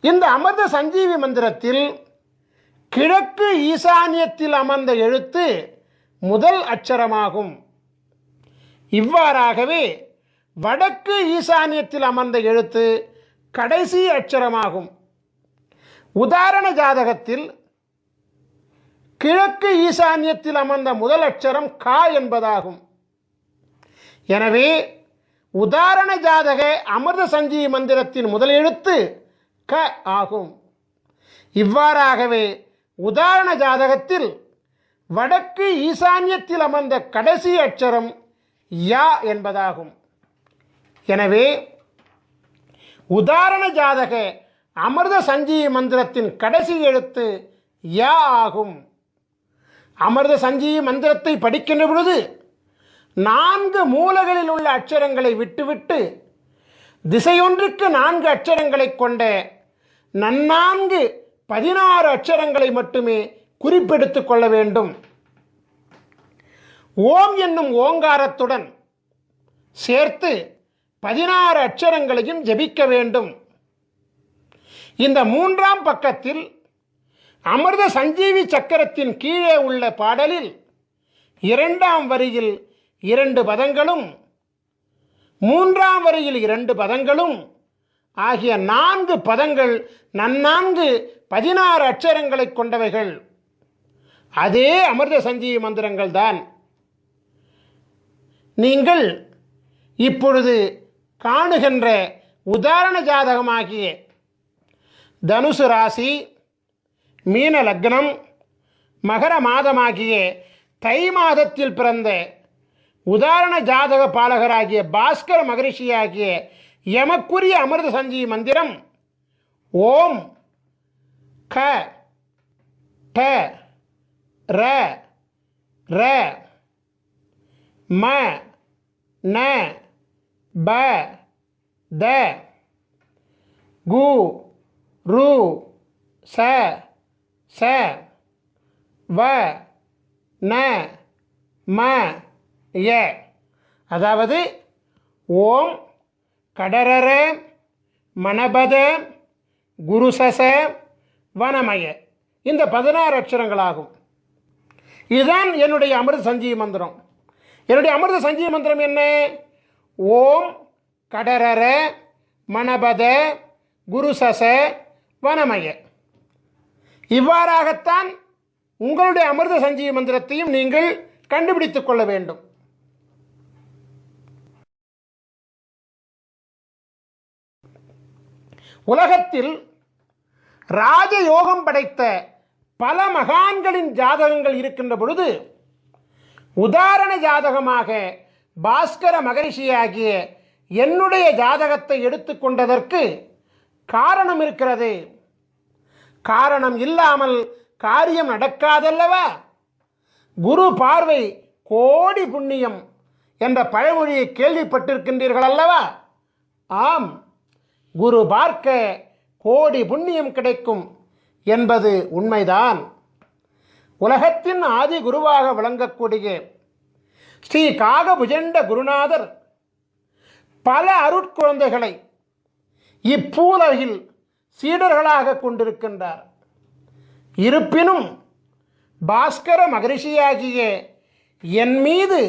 இந்த அமிர்த சஞ்சீவி மந்திரத்தில் கிழக்கு ஈசானியத்தில் அமர்ந்த எழுத்து முதல் அட்சரமாகும். இவ்வாறாகவே வடக்கு ஈசானியத்தில் அமர்ந்த எழுத்து கடைசி அட்சரமாகும். உதாரண ஜாதகத்தில் கிழக்கு ஈசானியத்தில் அமர்ந்த முதல் அட்சரம் கா என்பதாகும். எனவே உதாரண ஜாதக அமிர்த சஞ்சீவி மந்திரத்தின் முதல் எழுத்து க ஆகும். இவ்வாறாகவே உதாரண ஜாதகத்தில் வடக்கு ஈசான்யத்தில் அமர்ந்த கடைசி அட்சரம் யா என்பதாகும். எனவே உதாரண ஜாதக அமிர்த சஞ்சீவி மந்திரத்தின் கடைசி எழுத்து யா ஆகும். அமிர்த சஞ்சீவி மந்திரத்தை படிக்கின்ற பொழுது 4 மூலைகளில் உள்ள அட்சரங்களை விட்டுவிட்டு திசையொன்றுக்கு 4 அட்சரங்களை கொண்ட நன்னான்கு 16 அட்சரங்களை மட்டுமே குறிப்பெடுத்துக் கொள்ள வேண்டும். ஓம் என்னும் ஓங்காரத்துடன் சேர்த்து 16 அட்சரங்களையும் ஜபிக்க வேண்டும். இந்த 3ஆம் பக்கத்தில் அமிர்த சஞ்சீவி சக்கரத்தின் கீழே உள்ள பாடலில் 2ஆம் வரியில் 2 பதங்களும் 3ஆம் வரியில் 2 பதங்களும் ஆகிய 4 பதங்கள் நன்னான்கு 16 அட்சரங்களை கொண்டவைகள். அதே அமிர்த சஞ்சீவி மந்திரங்கள் தான். நீங்கள் இப்பொழுது காணுகின்ற உதாரண ஜாதகமாகிய தனுசு ராசி, மீன லக்னம், மகர மாதமாகிய தை மாதத்தில் பிறந்த உதாரண ஜாதக பாலகராகிய பாஸ்கர மகரிஷியாகிய எமக்குரிய அமிர்த சஞ்சீவி மந்திரம் ஓம் க ட ர ர ம ந ப த கு ரு ச ச வ ந ம ய. அதாவது ஓம் கடரர மணபத குருசச வனமய, இந்த 16 அட்சரங்களாகும். இதுதான் என்னுடைய அமிர்த சஞ்சீவி மந்திரம். என்னுடைய அமிர்த சஞ்சீவி மந்திரம் என்ன? ஓம் கடரர மணபத குருசச வனமய. இவ்வாறாகத்தான் உங்களுடைய அமிர்த சஞ்சீவி மந்திரத்தையும் நீங்கள் கண்டுபிடித்துக் கொள்ள வேண்டும். உலகத்தில் ராஜயோகம் படைத்த பல மகான்களின் ஜாதகங்கள் இருக்கின்ற பொழுது உதாரண ஜாதகமாக பாஸ்கர மகரிஷியாகிய என்னுடைய ஜாதகத்தை எடுத்துக்கொண்டதற்கு காரணம் இருக்கிறது. காரணம் இல்லாமல் காரியம் நடக்காதல்லவா? குரு பார்வை கோடி புண்ணியம் என்ற பழமொழியை கேள்விப்பட்டிருக்கின்றீர்கள் அல்லவா? ஆம், குரு பார்க்க கோடி புண்ணியம் கிடைக்கும் என்பது உண்மைதான். உலகத்தின் ஆதி குருவாக விளங்கக்கூடிய ஸ்ரீ காகபுஜண்ட குருநாதர் பல அருட்குழந்தைகளை இப்பூலகில் சீடர்களாக கொண்டிருக்கின்றார். இருப்பினும் பாஸ்கர மகரிஷியாகிய என் மீது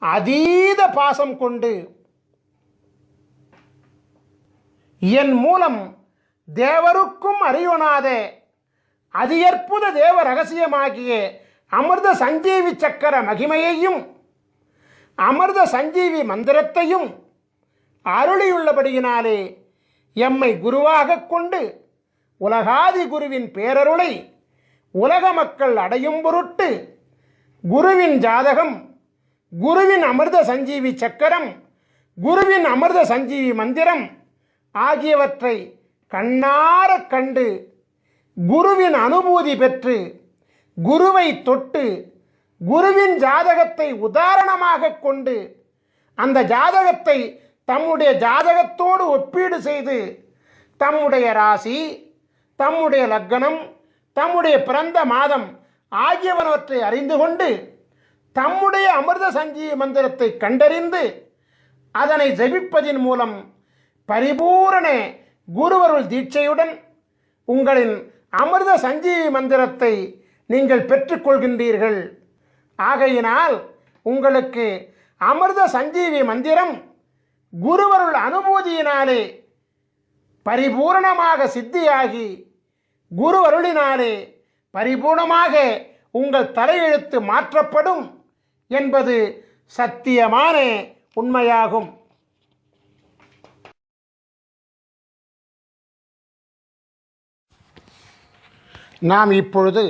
அதீத பாசம் கொண்டு என் மூலம் தேவருக்கும் அறியொணாத அதியற்புத தேவ ரகசியமாகிய அமிர்த சஞ்சீவி சக்கர மகிமையையும் அமிர்த சஞ்சீவி மந்திரத்தையும் அருளியுள்ளபடியினாலே எம்மை குருவாக கொண்டு உலகாதி குருவின் பேரருளை உலக மக்கள் அடையும் பொருட்டு குருவின் ஜாதகம், குருவின் அமிர்த சஞ்சீவி சக்கரம், குருவின் அமிர்த சஞ்சீவி மந்திரம் ஆகியவற்றை கண்ணார கண்டு குருவின் அனுபூதி பெற்று குருவை தொட்டு குருவின் ஜாதகத்தை உதாரணமாக கொண்டு அந்த ஜாதகத்தை தம்முடைய ஜாதகத்தோடு ஒப்பீடு செய்து தம்முடைய ராசி, தம்முடைய லக்னம், தம்முடைய பிறந்த மாதம் ஆகியவனவற்றை அறிந்து கொண்டு தம்முடைய அமிர்த சஞ்சீவி மந்திரத்தை கண்டறிந்து அதனை ஜபிப்பதின் மூலம் பரிபூரண குருவருள் தீட்சையுடன் உங்களின் அமிர்த சஞ்சீவி மந்திரத்தை நீங்கள் பெற்றுக்கொள்கின்றீர்கள். ஆகையினால் உங்களுக்கு அமிர்த சஞ்சீவி மந்திரம் குருவருள் அனுபூதியினாலே பரிபூரணமாக சித்தியாகி குருவருளினாலே பரிபூர்ணமாக உங்கள் தலையெழுத்து மாற்றப்படும் என்பது சத்தியமான உண்மையாகும். நாம் இப்பொழுது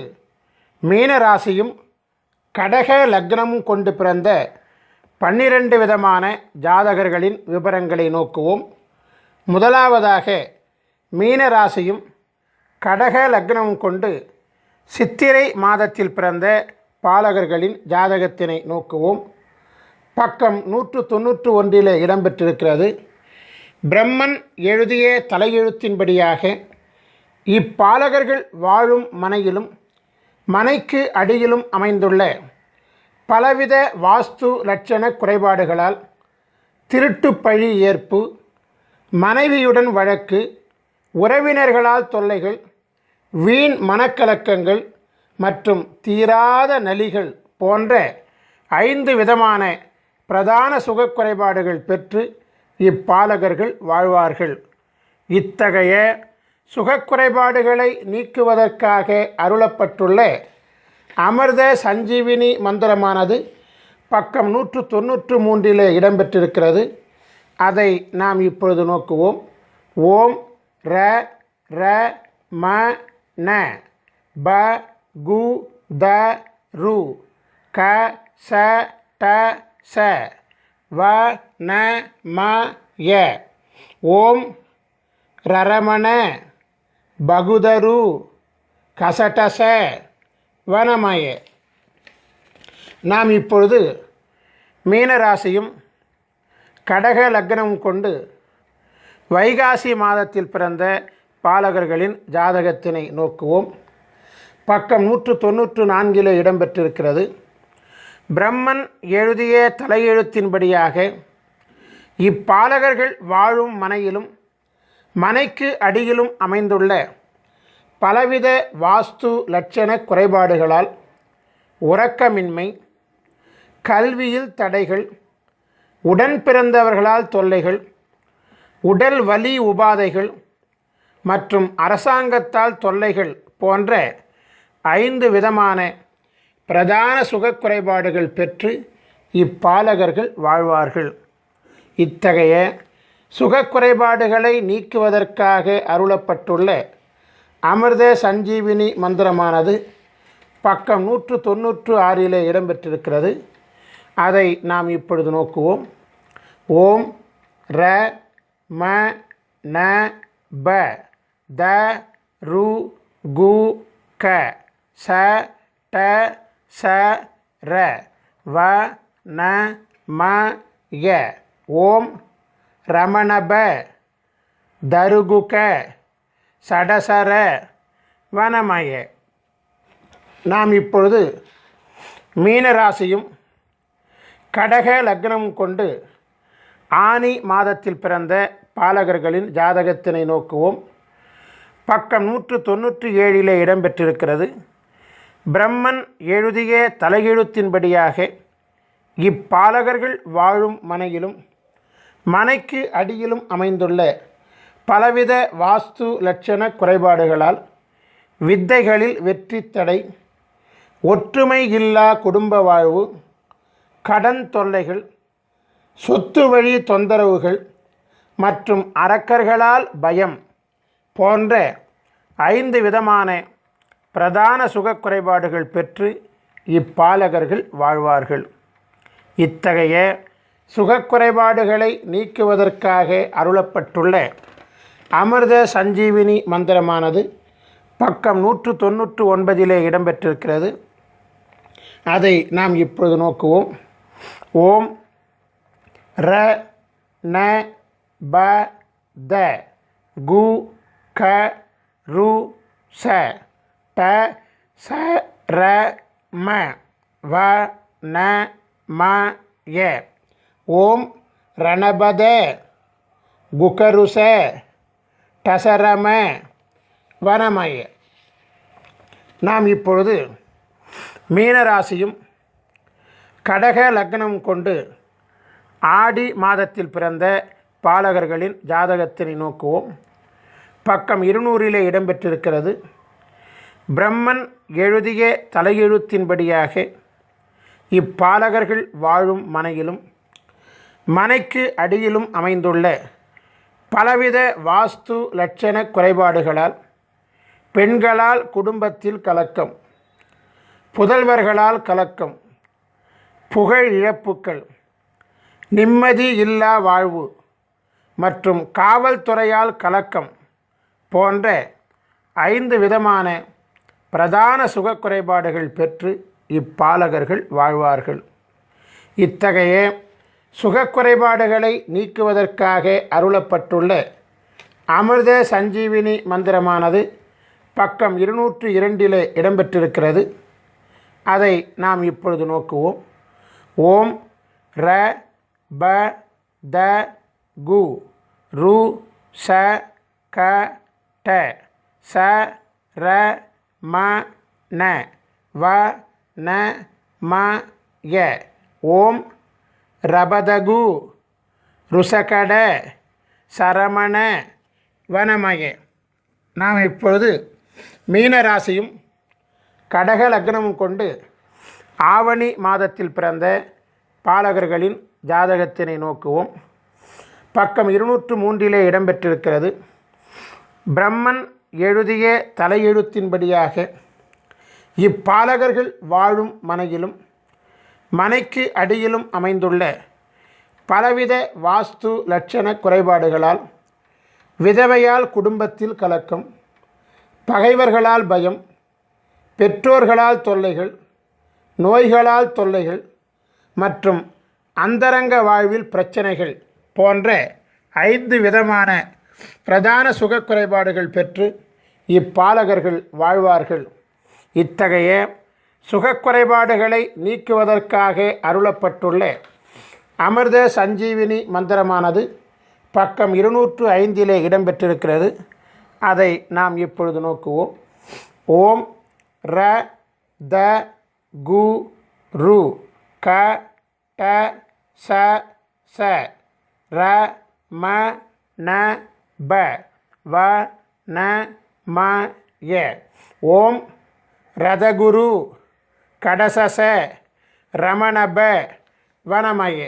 மீன ராசியும் கடக லக்னமும் கொண்டு பிறந்த 12 விதமான ஜாதகர்களின் விவரங்களை நோக்குவோம். முதலாவதாக மீன ராசியும் கடக லக்னமும் கொண்டு சித்திரை மாதத்தில் பிறந்த பாலகர்களின் ஜாதகத்தினை நோக்குவோம். பக்கம் 191 இடம்பெற்றிருக்கிறது. பிரம்மன் எழுதிய தலையெழுத்தின்படியாக இப்பாலகர்கள் வாழும் மனையிலும் மனைக்கு அடியிலும் அமைந்துள்ள பலவித வாஸ்து லட்சண குறைபாடுகளால் திருட்டு பழி ஏற்பு, மனைவியுடன் வழக்கு, உறவினர்களால் தொல்லைகள், வீண் மனக்கலக்கங்கள் மற்றும் தீராத நலிகள் போன்ற 5 விதமான பிரதான சுகக் குறைபாடுகள் பெற்று இப்பாலகர்கள் வாழ்வார்கள். இத்தகைய சுகக்குறைபாடுகளை நீக்குவதற்காக அருளப்பட்டுள்ள அமிர்த சஞ்சீவினி மந்திரமானது பக்கம் 193 இடம்பெற்றிருக்கிறது. அதை நாம் இப்பொழுது நோக்குவோம். ஓம் ர ர ம ந ப கு த ரு க ச ட ச வ ந ம ய. ஓம் ரரமண பகுதரு கசடச வனமய. நாம் இப்பொழுது மீனராசியும் கடக லக்னமும் கொண்டு வைகாசி மாதத்தில் பிறந்த பாலகர்களின் ஜாதகத்தினை நோக்குவோம். பக்கம் 194 இடம்பெற்றிருக்கிறது. பிரம்மன் எழுதிய தலையெழுத்தின்படியாக இப்பாலகர்கள் வாழும் மனையிலும் மனைக்கு அடியிலும் அமைந்துள்ள பலவித வாஸ்து லட்சண குறைபாடுகளால் உறக்கமின்மை, கல்வியில் தடைகள், உடன் பிறந்தவர்களால் தொல்லைகள், உடல் வலி உபாதைகள் மற்றும் அரசாங்கத்தால் தொல்லைகள் போன்ற 5 விதமான பிரதான சுகக் குறைபாடுகள் பெற்று இப்பாலகர்கள் வாழ்வார்கள். இத்தகைய சுகக்குறைபாடுகளை நீக்குவதற்காக அருளப்பட்டுள்ள அமிர்த சஞ்சீவினி மந்திரமானது பக்கம் 196 இடம்பெற்றிருக்கிறது. அதை நாம் இப்பொழுது நோக்குவோம். ஓம் ர ம ந ப த ரு கு க ச ட ச ர வ ந ம ய. ஓம் ரமணப தருகுக சடசர வனமய. நாம் இப்பொழுது மீனராசியும் கடக லக்னமும் கொண்டு ஆனி மாதத்தில் பிறந்த பாலகர்களின் ஜாதகத்தினை நோக்குவோம். பக்கம் 197 இடம்பெற்றிருக்கிறது. பிரம்மன் எழுதிய தலையெழுத்தின்படியாக இப்பாலகர்கள் வாழும் மனையிலும் மனைக்கு அடியிலும் அமைந்துள்ள பலவித வாஸ்து லட்சண குறைபாடுகளால் வித்தைகளில் வெற்றி தடை, ஒற்றுமை இல்லா குடும்ப வாழ்வு, கடன் தொல்லைகள், சொத்து வழி தொந்தரவுகள் மற்றும் அரக்கர்களால் பயம் போன்ற 5 விதமான பிரதான சுகக் குறைபாடுகள் பெற்று இப்பாலகர்கள் வாழ்வார்கள். இத்தகைய சுகக்குறைபாடுகளை நீக்குவதற்காக அருளப்பட்டுள்ள அமிர்த சஞ்சீவினி மந்திரமானது பக்கம் 199 இடம்பெற்றிருக்கிறது. அதை நாம் இப்பொழுது நோக்குவோம். ஓம் ர ந ப த கு க ரு ச ட ச ர ம வ ந ம ய. ஓம் ரணபத குகருச டசரம வனமய. நாம் இப்பொழுது மீனராசியும் கடக லக்னம் கொண்டு ஆடி மாதத்தில் பிறந்த பாலகர்களின் ஜாதகத்தினை நோக்குவோம். பக்கம் 200 இடம்பெற்றிருக்கிறது. பிரம்மன் எழுதிய தலையெழுத்தின்படியாக இப்பாலகர்கள் வாழும் மனையிலும் மனைக்கு அடியிலும் அமைந்துள்ள பலவித வாஸ்து லட்சண குறைபாடுகளால் பெண்களால் குடும்பத்தில் கலக்கம், புதல்வர்களால் கலக்கம், புகழ் இழப்புக்கள், நிம்மதி இல்லா வாழ்வு, மற்றும் காவல்துறையால் கலக்கம் போன்ற 5 விதமான பிரதான சுகக்குறைபாடுகள் பெற்று இப்பாலகர்கள் வாழ்வார்கள். இத்தகைய சுகக்குறைபாடுகளை நீக்குவதற்காக அருளப்பட்டுள்ள அமிர்த சஞ்சீவினி மந்திரமானது பக்கம் 202 இடம்பெற்றிருக்கிறது. அதை நாம் இப்பொழுது நோக்குவோம். ஓம் ர ப த கு ரு ச க ட ச ர ம ந வ ந ம ய. ஓம் ரபதகு ருசகட சரமண வனமய. நாம் இப்பொழுது மீனராசியும் கடக லக்னமும் கொண்டு ஆவணி மாதத்தில் பிறந்த பாலகர்களின் ஜாதகத்தினை நோக்குவோம். பக்கம் 203 இடம்பெற்றிருக்கிறது. பிரம்மன் எழுதிய தலையெழுத்தின்படியாக இப்பாலகர்கள் வாழும் மனையிலும் மனைக்கு அடியிலும் அமைந்துள்ள பலவித வாஸ்து லட்சண குறைபாடுகளால் விதவையால் குடும்பத்தில் கலக்கம், பகைவர்களால் பயம், பெற்றோர்களால் தொல்லைகள், நோய்களால் தொல்லைகள் மற்றும் அந்தரங்க வாழ்வில் பிரச்சனைகள் போன்ற 5 விதமான பிரதான சுகக்குறைபாடுகள் பெற்று இப்பாலகர்கள் வாழ்வார்கள். இத்தகைய சுகக்குறைபாடுகளை நீக்குவதற்காக அருளப்பட்டுள்ள அமிர்த சஞ்சீவினி மந்திரமானது பக்கம் 205 இடம்பெற்றிருக்கிறது. அதை நாம் இப்பொழுது நோக்குவோம். ஓம் ர த கு ரு க ட ச ச ர ம ந ப வ ந ம ய. ஓம் ரதகுரு கடசச ரமணப வனமய.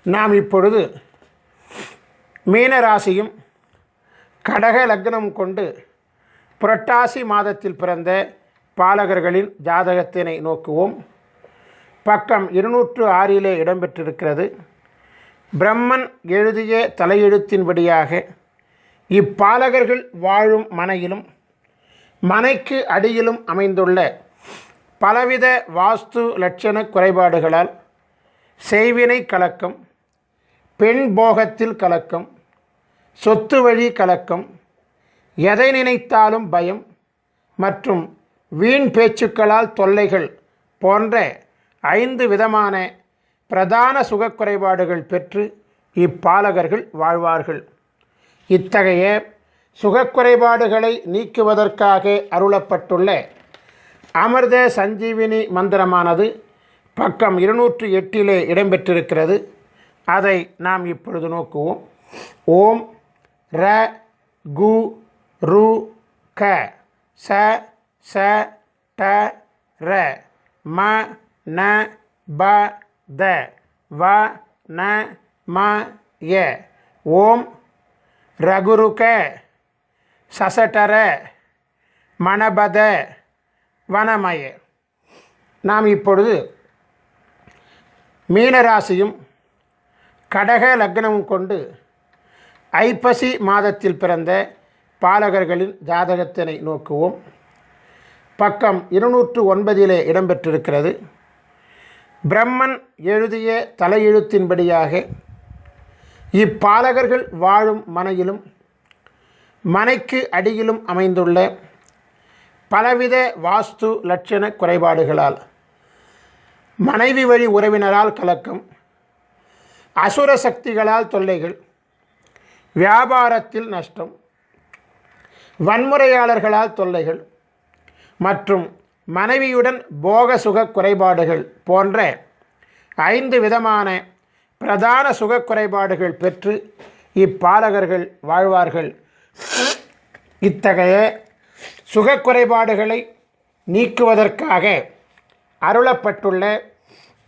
நாம் இப்பொழுது மீனராசியும் கடக லக்னம் கொண்டு புரட்டாசி மாதத்தில் பிறந்த பாலகர்களின் ஜாதகத்தினை நோக்குவோம். பக்கம் 206 இடம்பெற்றிருக்கிறது. பிரம்மன் எழுதிய தலையெழுத்தின்படியாக இப்பாலகர்கள் வாழும் மனையிலும் மனைக்கு அடியிலும் அமைந்துள்ள பலவித வாஸ்து லட்சண குறைபாடுகளால் செய்வினை கலக்கம், பெண் போகத்தில் கலக்கம், சொத்து வழி கலக்கம், எதை நினைத்தாலும் பயம் மற்றும் வீண் பேச்சுக்களால் தொல்லைகள் போன்ற 5 விதமான பிரதான சுகக்குறைபாடுகள் பெற்று இப்பாலகர்கள் வாழ்வார்கள். இத்தகைய சுகக்குறைபாடுகளை நீக்குவதற்காக அருளப்பட்டுள்ள அமிர்த சஞ்சீவினி மந்திரமானது பக்கம் 208 இடம்பெற்றிருக்கிறது. அதை நாம் இப்பொழுது நோக்குவோம். ஓம் ர கு ரு க ச ச ட ர ம ந ப த வ ந ம ய. ஓம் ரகுருக சசடர மணபத வனமய. நாம் இப்பொழுது மீனராசியும் கடக லக்னமும் கொண்டு ஐப்பசி மாதத்தில் பிறந்த பாலகர்களின் ஜாதகத்தினை நோக்குவோம். பக்கம் 209 இடம்பெற்றிருக்கிறது. பிரம்மன் எழுதிய தலையெழுத்தின்படியாக இப்பாலகர்கள் வாழும் மனையிலும் மனைக்கு அடியிலும் அமைந்துள்ள பலவித வாஸ்து லட்சண குறைபாடுகளால் மனைவி வழி உறவினரால் கலக்கம், அசுர சக்திகளால் தொல்லைகள், வியாபாரத்தில் நஷ்டம், வன்முறையாளர்களால் தொல்லைகள் மற்றும் மனைவியுடன் போக சுக குறைபாடுகள் போன்ற 5 விதமான பிரதான சுக குறைபாடுகள் பெற்று இப்பாலகர்கள் வாழ்வார்கள். இத்தகைய சுகக்குறைபாடுகளை நீக்குவதற்காக அருளப்பட்டுள்ள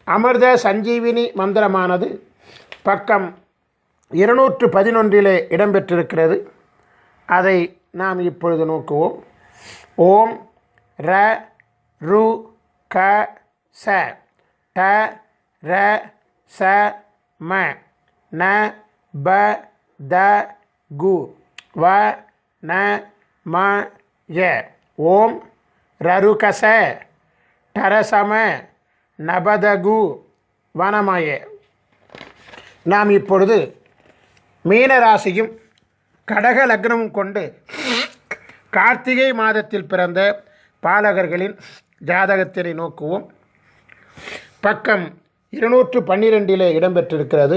அமிர்த சஞ்சீவினி மந்திரமானது பக்கம் 211 இடம்பெற்றிருக்கிறது. அதை நாம் இப்பொழுது நோக்குவோம். ஓம் ர ரு க ச ட ர ச ம ந ப த கு வ ந ம ய. ஓம் ரருகச டரசம நபதகு வனமய. நாம் இப்பொழுது மீனராசியும் கடக லக்னமும் கொண்டு கார்த்திகை மாதத்தில் பிறந்த பாலகர்களின் ஜாதகத்தினை நோக்குவோம். பக்கம் 212 இடம்பெற்றிருக்கிறது.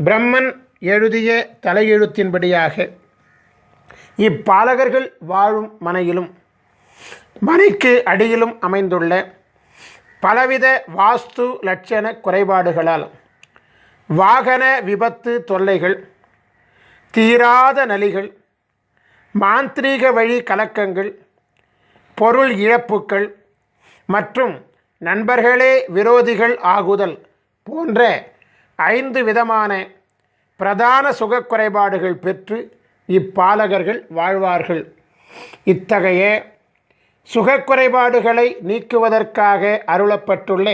பிரம்மன் எழுதிய தலையெழுத்தின்படியாக இப்பாலகர்கள் வாழும் மனையிலும் மனைக்கு அடியிலும் அமைந்துள்ள பலவித வாஸ்து லட்சண குறைபாடுகளால் வாகன விபத்து தொல்லைகள், தீராத நலிகள், மாந்திரீக வழி கலக்கங்கள், பொருள் இழப்புக்கள் மற்றும் நண்பர்களே விரோதிகள் ஆகுதல் போன்ற 5 விதமான பிரதான சுகக்குறைபாடுகள் பெற்று இப்பாலகர்கள் வாழ்வார்கள். இத்தகைய சுகக்குறைபாடுகளை நீக்குவதற்காக அருளப்பட்டுள்ள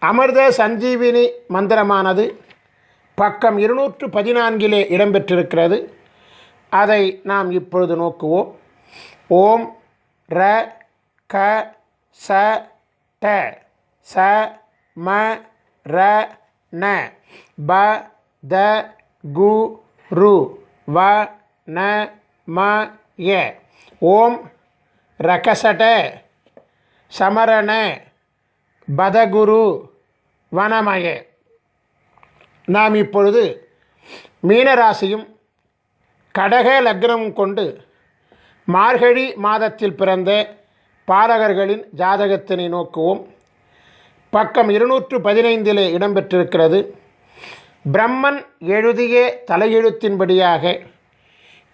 அமிர்த சஞ்சீவினி மந்திரமானது பக்கம் 214 இடம்பெற்றிருக்கிறது. அதை நாம் இப்பொழுது நோக்குவோம். ஓம் ர க ச ட ச ம ர ந ப த கு ரு வ ந ம ய. ஓம் ரகசட சமரண பதகுரு வனமய. நாம் இப்பொழுது மீனராசியும் கடக லக்னமும் கொண்டு மார்கழி மாதத்தில் பிறந்த பாலகர்களின் ஜாதகத்தினை நோக்குவோம். பக்கம் 215 இடம்பெற்றிருக்கிறது. பிரம்மன் எழுதிய தலையெழுத்தின்படியாக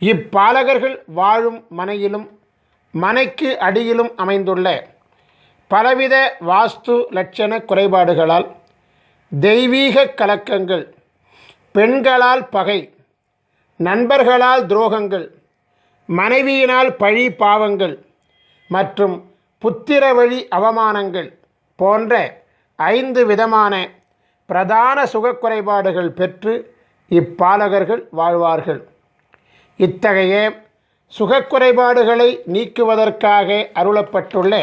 இப்பாலகர்கள் வாழும் மனையிலும் மனைக்கு அடியிலும் அமைந்துள்ள பலவித வாஸ்து லட்சண குறைபாடுகளால் தெய்வீக கலக்கங்கள், பெண்களால் பகை, நண்பர்களால் துரோகங்கள், மனைவியினால் பழி பாவங்கள் மற்றும் புத்திர வழி அவமானங்கள் போன்ற 5 விதமான பிரதான சுகக்குறைபாடுகள் பெற்று இப்பாலகர்கள் வாழ்வார்கள். இத்தகைய சுகக்குறைபாடுகளை நீக்குவதற்காக அருளப்பட்டுள்ள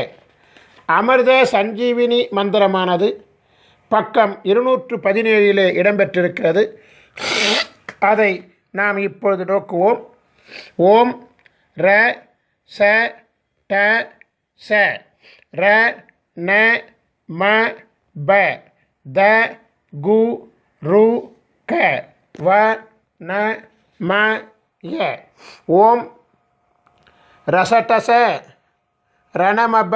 அமிர்த சஞ்சீவினி மந்திரமானது பக்கம் 217 இடம்பெற்றிருக்கிறது. அதை நாம் இப்பொழுது நோக்குவோம். ஓம் ர ச ட ச ர ந ம ப த கு ரு க வ ந ம ய. ஓம் ரசடச ரணமப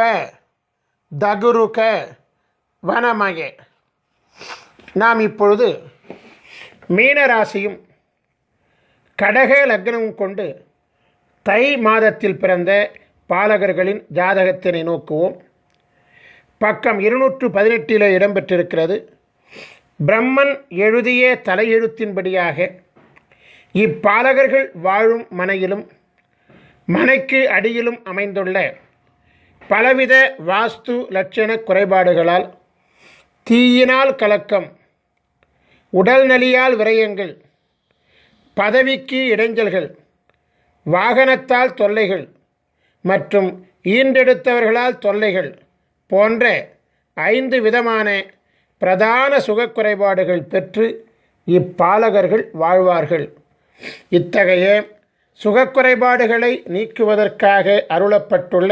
தகுருக வனமய. நாம் இப்பொழுது மீனராசியும் கடக லக்னமும் கொண்டு தை மாதத்தில் பிறந்த பாலகர்களின் ஜாதகத்தினை நோக்குவோம். பக்கம் 218 இடம்பெற்றிருக்கிறது. பிரம்மன் எழுதிய தலையெழுத்தின்படியாக இப்பாலகர்கள் வாழும் மனையிலும் மனைக்கு அடியிலும் அமைந்துள்ள பலவித வாஸ்து லட்சண குறைபாடுகளால் தீயினால் கலக்கம், உடல்நலியால் விரயங்கள், பதவிக்கு இடைஞ்சல்கள், வாகனத்தால் தொல்லைகள் மற்றும் ஈன்றெடுத்தவர்களால் தொல்லைகள் போன்ற 5 விதமான பிரதான சுகக்குறைபாடுகள் பெற்று இப்பாலகர்கள் வாழ்வார்கள். இத்தகைய சுகக்குறைபாடுகளை நீக்குவதற்காக அருளப்பட்டுள்ள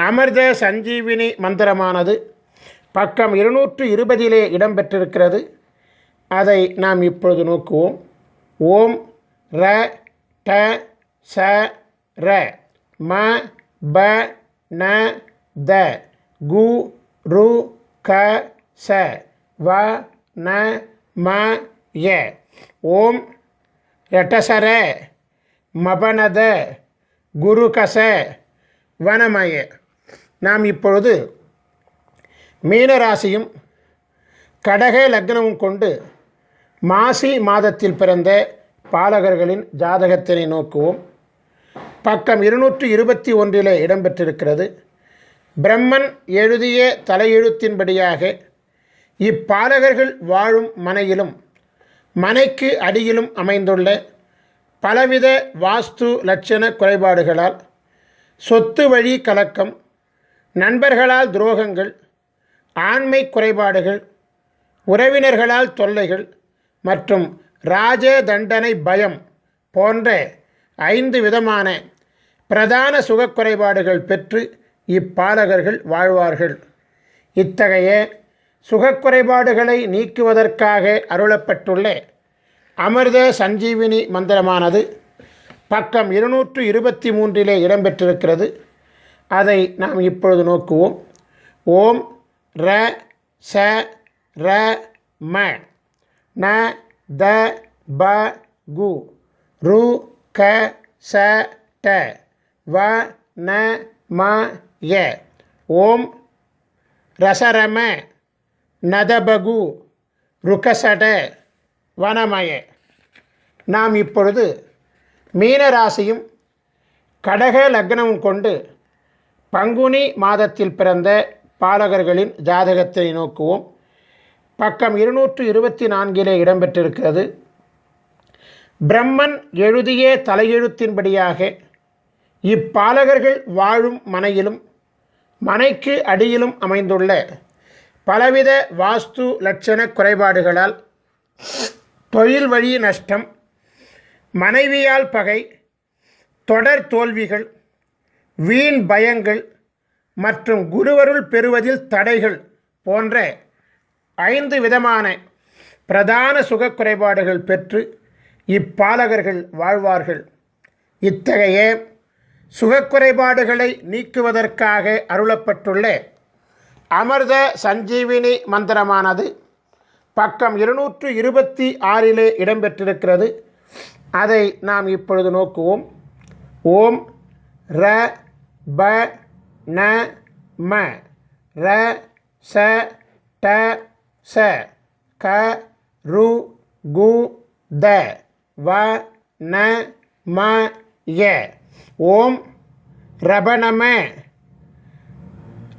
அமிர்த சஞ்சீவினி மந்திரமானது பக்கம் 220 இடம்பெற்றிருக்கிறது. அதை நாம் இப்பொழுது நோக்குவோம். ஓம் ர ட ச ர ம ப ந த கு ரு க ச வ ந ம ய. ஓம் ரட்டசர மபனத குருகச வனமய. நாம் இப்பொழுது மீனராசியும் கடக லக்னமும் கொண்டு மாசி மாதத்தில் பிறந்த பாலகர்களின் ஜாதகத்தினை நோக்குவோம். பக்கம் 221 இடம்பெற்றிருக்கிறது. பிரம்மன் எழுதிய தலையெழுத்தின்படியாக இப்பாலகர்கள் வாழும் மனையிலும் மனைக்கு அடியிலும் அமைந்துள்ள பலவித வாஸ்து லட்சண குறைபாடுகளால் சொத்து வழி கலக்கம், நண்பர்களால் துரோகங்கள், ஆண்மை குறைபாடுகள், உறவினர்களால் தொல்லைகள் மற்றும் ராஜ தண்டனை பயம் போன்ற 5 விதமான பிரதான சுகக்குறைபாடுகள் பெற்று இப்பாலகர்கள் வாழ்வார்கள். இத்தகைய சுகக்குறைபாடுகளை நீக்குவதற்காக அருளப்பட்டுள்ள அமிர்த சஞ்சீவினி மந்திரமானது பக்கம் 223 இடம்பெற்றிருக்கிறது. அதை நாம் இப்பொழுது நோக்குவோம். ஓம் ர ச ர ம ந த ப கு ரு க ச ட வ ந ம ய. ஓம் ரசரம நதபகு ருகசட வனமய. நாம் இப்பொழுது மீனராசியும் கடக லக்னமும் கொண்டு பங்குனி மாதத்தில் பிறந்த பாலகர்களின் ஜாதகத்தை நோக்குவோம். பக்கம் 224 இடம்பெற்றிருக்கிறது. பிரம்மன் எழுதிய தலையெழுத்தின்படியாக இப்பாலகர்கள் வாழும் மனையிலும் மனைக்கு அடியிலும் அமைந்துள்ள பலவித வாஸ்து லட்சண குறைபாடுகளால் தொழில் வழி நஷ்டம், மனைவியால் பகை, தொடர் தோல்விகள், வீண் பயங்கள் மற்றும் குருவருள் பெறுவதில் தடைகள் போன்ற 5 விதமான பிரதான சுகக்குறைபாடுகள் பெற்று இப்பாலகர்கள் வாழ்வார்கள். இத்தகைய சுகக்குறைபாடுகளை நீக்குவதற்காக அருளப்பட்டுள்ள அமிர்த சஞ்சீவினி மந்திரமானது பக்கம் 226 இடம்பெற்றிருக்கிறது. அதை நாம் இப்பொழுது நோக்குவோம். ஓம் ர ப ந ம ர ச ட ச க ரு கு த வ ந ம ய. ஓம் ரபணம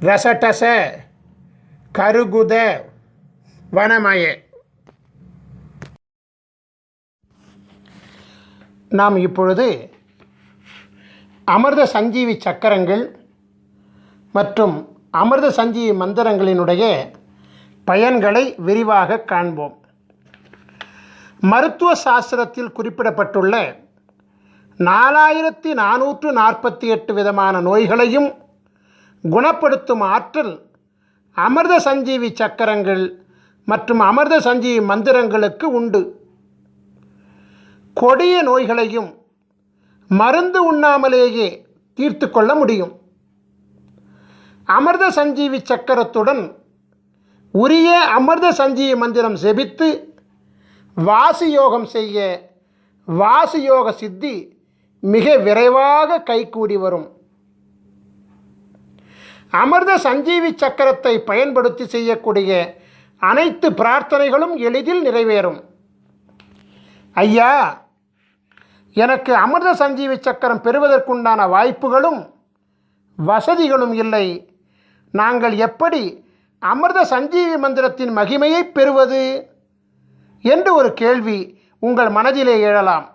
ரசடச கருகுத வனமய. நாம் இப்பொழுது அமிர்த சஞ்சீவி சக்கரங்கள் மற்றும் அமிர்த சஞ்சீவி மந்திரங்களினுடைய பயன்களை விரிவாக காண்போம். மருத்துவ சாஸ்திரத்தில் குறிப்பிடப்பட்டுள்ள 4448 விதமான நோய்களையும் குணப்படுத்தும் ஆற்றல் அமிர்த சஞ்சீவி சக்கரங்கள் மற்றும் அமிர்த சஞ்சீவி மந்திரங்களுக்கு உண்டு. கொடிய நோய்களையும் மருந்து உண்ணாமலேயே தீர்த்து கொள்ள முடியும். அமிர்த சஞ்சீவி சக்கரத்துடன் உரிய அமிர்த சஞ்சீவி மந்திரம் செபித்து வாசியோகம் செய்ய வாசியோக சித்தி மிக விரைவாக கைகூடி வரும். அமிர்த சஞ்சீவி சக்கரத்தை பயன்படுத்தி செய்யக்கூடிய அனைத்து பிரார்த்தனைகளும் எளிதில் நிறைவேறும். ஐயா, எனக்கு அமிர்த சஞ்சீவி சக்கரம் பெறுவதற்குண்டான வாய்ப்புகளும் வசதிகளும் இல்லை. நாங்கள் எப்படி அமிர்த சஞ்சீவி மந்திரத்தின் மகிமையை பெறுவது என்று ஒரு கேள்வி உங்கள் மனதிலே எழலாம்.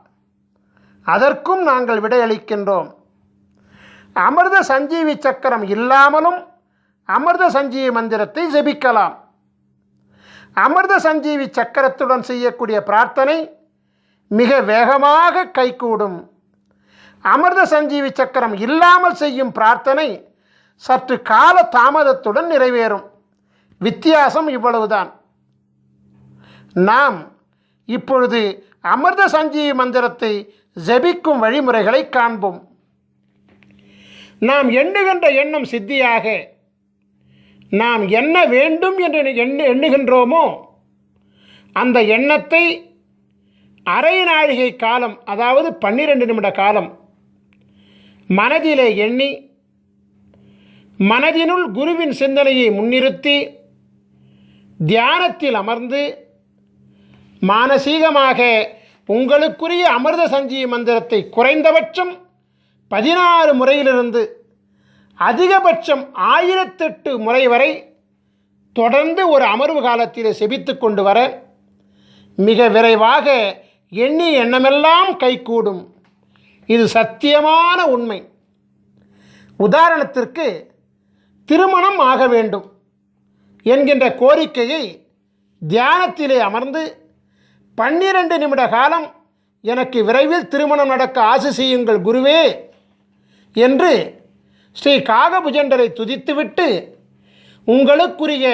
அதற்கும் நாங்கள் விடையளிக்கின்றோம். அமிர்த சஞ்சீவி சக்கரம் இல்லாமலும் அமிர்த சஞ்சீவி மந்திரத்தை ஜெபிக்கலாம். அமிர்த சஞ்சீவி சக்கரத்துடன் செய்யக்கூடிய பிரார்த்தனை மிக வேகமாக கைகூடும். அமிர்த சஞ்சீவி சக்கரம் இல்லாமல் செய்யும் பிரார்த்தனை சற்று கால தாமதத்துடன் நிறைவேறும். வித்தியாசம் இவ்வளவுதான். நாம் இப்பொழுது அமிர்த சஞ்சீவி மந்திரத்தை ஜெபிக்கும் வழிமுறைகளை காண்போம். நாம் எண்ணுகின்ற எண்ணம் சித்தியாக நாம் என்ன வேண்டும் என்று எண்ணுகின்றோமோ அந்த எண்ணத்தை அரை நாழிகை காலம், அதாவது 12 நிமிட காலம் மனதிலே எண்ணி மனதினுள் குருவின் சிந்தனையை முன்னிறுத்தி தியானத்தில் அமர்ந்து மானசீகமாக உங்களுக்குரிய அமிர்த சஞ்சீவி மந்திரத்தை குறைந்தபட்சம் 16 முறையிலிருந்து அதிகபட்சம் 1008 முறை வரை தொடர்ந்து ஒரு அமர்வு காலத்தில் செபித்து கொண்டு வர மிக விரைவாக எண்ணிய எண்ணமெல்லாம் கைகூடும். இது சத்தியமான உண்மை. உதாரணத்திற்கு, திருமணம் ஆக வேண்டும் என்கின்ற கோரிக்கையை தியானத்திலே அமர்ந்து 12 நிமிட காலம் எனக்கு விரைவில் திருமணம் நடக்க ஆசி செய்யுங்கள் குருவே என்று ஸ்ரீ காகபுஜண்டரை துதித்துவிட்டு உங்களுக்குரிய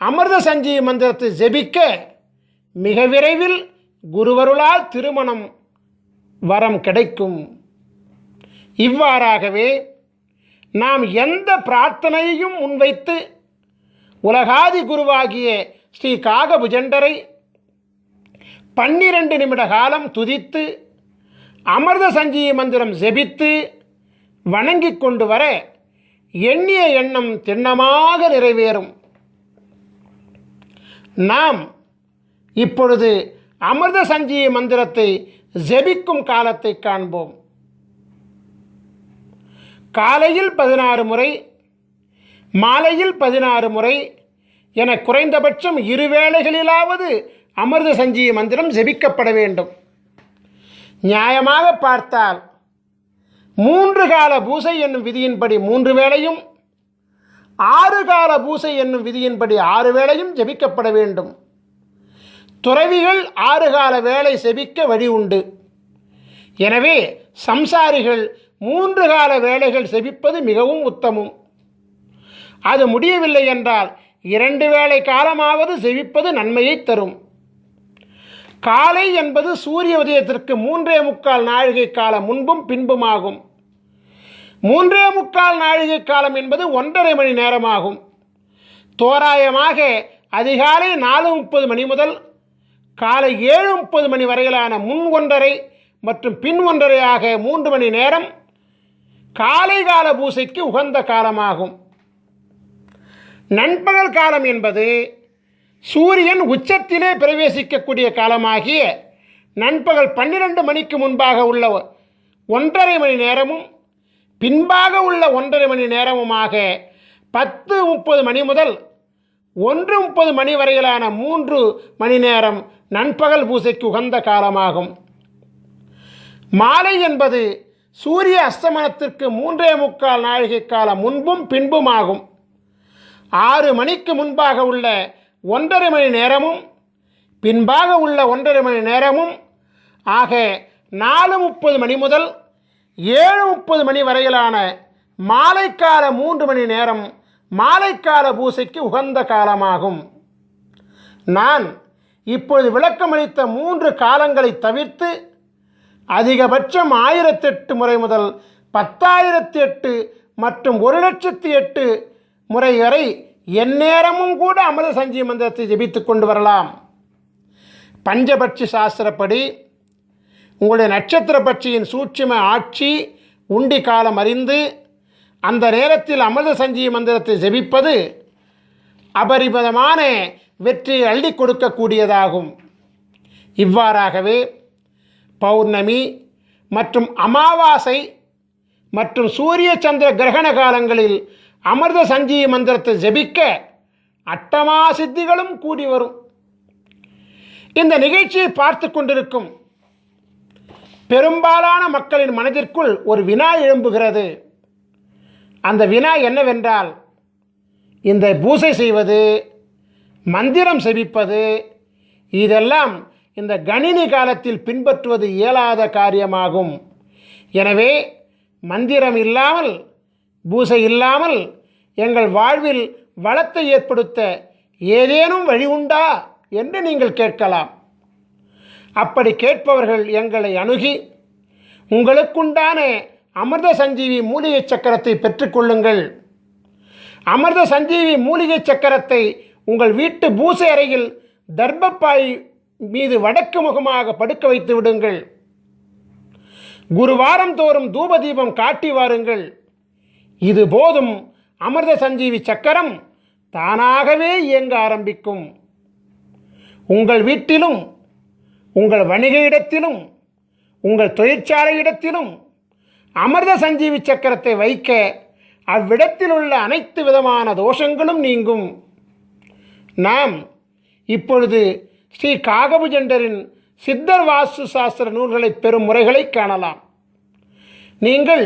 அமிர்த சஞ்சீவி மந்திரத்தை ஜெபிக்க மிக விரைவில் குருவருளால் திருமணம் வரம் கிடைக்கும். இவ்வாறாகவே நாம் எந்த பிரார்த்தனையையும் முன்வைத்து உலகாதி குருவாகிய ஸ்ரீ காகபுஜண்டரை 12 நிமிட காலம் துதித்து அமிர்த சஞ்சீவி மந்திரம் ஜெபித்து வணங்கி கொண்டு வர எண்ணிய எண்ணம் திண்ணமாக நிறைவேறும். நாம் இப்பொழுது அமிர்த சஞ்சீவி மந்திரத்தை ஜெபிக்கும் காலத்தை காண்போம். காலையில் 16 முறை, மாலையில் 16 முறை என குறைந்தபட்சம் 2 வேளைகளிலாவது அமிர்த சஞ்சீவி மந்திரம் ஜெபிக்கப்பட வேண்டும். நியாயமாக பார்த்தால் 3 கால பூசை என்னும் விதியின்படி 3 வேளையும், 6 கால பூசை என்னும் விதியின்படி 6 வேளையும் ஜெபிக்கப்பட வேண்டும். துறவிகள் 6 கால வேளை ஜெபிக்க வழி உண்டு. எனவே சம்சாரிகள் 3 கால வேளைகள் ஜெபிப்பது மிகவும் உத்தமம். அது முடியவில்லை என்றால் 2 வேளை காலமாவது ஜெபிப்பது நன்மையை தரும். காலை என்பது சூரிய உதயத்திற்கு 3.25 நாழிகை காலம் முன்பும் பின்புமாகும். 3.25 நாழிகை காலம் என்பது 1.5 மணி நேரமாகும். தோராயமாக அதிகாலை 4:30 மணி முதல் காலை 7:30 மணி வரையிலான முன் 1.5 மற்றும் பின் 1.5 ஆக 3 மணி நேரம் காலை கால பூசைக்கு உகந்த காலமாகும். நண்பகல் காலம் என்பது சூரியன் உச்சத்திலே பிரவேசிக்கக்கூடிய காலமாகிய நண்பகல் 12 மணிக்கு முன்பாக உள்ள 1.5 மணி நேரமும் பின்பாக உள்ள 1.5 மணி நேரமுமாக 10:30 மணி முதல் 1:30 மணி வரையிலான 3 மணி நேரம் நண்பகல் பூசைக்கு உகந்த காலமாகும். மாலை என்பது சூரிய அஸ்தமனத்திற்கு 3.25 நாழிகை காலம் முன்பும் பின்புமாகும். 6 மணிக்கு முன்பாக உள்ள 1.5 மணி நேரமும் பின்பாக உள்ள 1.5 மணி நேரமும் ஆக 4:30 மணி முதல் 7:30 மணி வரையிலான மாலைக்கால 3 மணி நேரம் மாலைக்கால பூசைக்கு உகந்த காலமாகும். நான் இப்பொழுது விளக்கமளித்த 3 காலங்களை தவிர்த்து அதிகபட்சம் 1008 முறை முதல் 10,008 மற்றும் 1,08,008 முறை வரை எந்நேரமும் கூட அமிர்த சஞ்சீவி மந்திரத்தை ஜெபித்து கொண்டு வரலாம். பஞ்சபட்சி சாஸ்திரப்படி உங்களுடைய நட்சத்திர பட்சியின் சூட்சும ஆட்சி உண்டி காலம் அறிந்து அந்த நேரத்தில் அமிர்த சஞ்சீவி மந்திரத்தை ஜெபிப்பது அபரிமிதமான வெற்றியை அள்ளி கொடுக்கக்கூடியதாகும். இவ்வாறாகவே பௌர்ணமி மற்றும் அமாவாசை மற்றும் சூரிய சந்திர கிரகண காலங்களில் அமிர்த சஞ்சீவி மந்திரத்தை ஜெபிக்க அட்டமா சித்திகளும் கூடி வரும். இந்த நிகழ்ச்சியை பார்த்து கொண்டிருக்கும் பெரும்பாலான மக்களின் மனதிற்குள் ஒரு வினா எழும்புகிறது. அந்த வினா என்னவென்றால், இந்த பூசை செய்வது, மந்திரம் செபிப்பது, இதெல்லாம் இந்த கணினி காலத்தில் பின்பற்றுவது இயலாத காரியமாகும். எனவே மந்திரம் இல்லாமல், பூசை இல்லாமல் எங்கள் வாழ்வில் வளத்தை ஏற்படுத்த ஏதேனும் வழி உண்டா என்று நீங்கள் கேட்கலாம். அப்படி கேட்பவர்கள் எங்களை அணுகி உங்களுக்குண்டான அமிர்த சஞ்சீவி மூலிகை சக்கரத்தை பெற்றுக்கொள்ளுங்கள். அமிர்த சஞ்சீவி மூலிகை சக்கரத்தை உங்கள் வீட்டு பூசை அறையில் தர்பப்பாய் மீது வடக்கு முகமாக படுக்க வைத்து விடுங்கள். குருவாரம் தோறும் தூப தீபம் காட்டி வாருங்கள். இது போதும், அமிர்த சஞ்சீவி சக்கரம் தானாகவே இயங்க ஆரம்பிக்கும். உங்கள் வீட்டிலும், உங்கள் வணிக இடத்திலும், உங்கள் தொழிற்சாலை இடத்திலும் அமிர்த சஞ்சீவி சக்கரத்தை வைக்க அவ்விடத்தில் உள்ள அனைத்து விதமான தோஷங்களும் நீங்கும். நாம் இப்பொழுது ஸ்ரீ காகபுஜண்டரின் சித்தர் வாஸ்து சாஸ்திர நூல்களை பெறும் முறைகளை காணலாம். நீங்கள்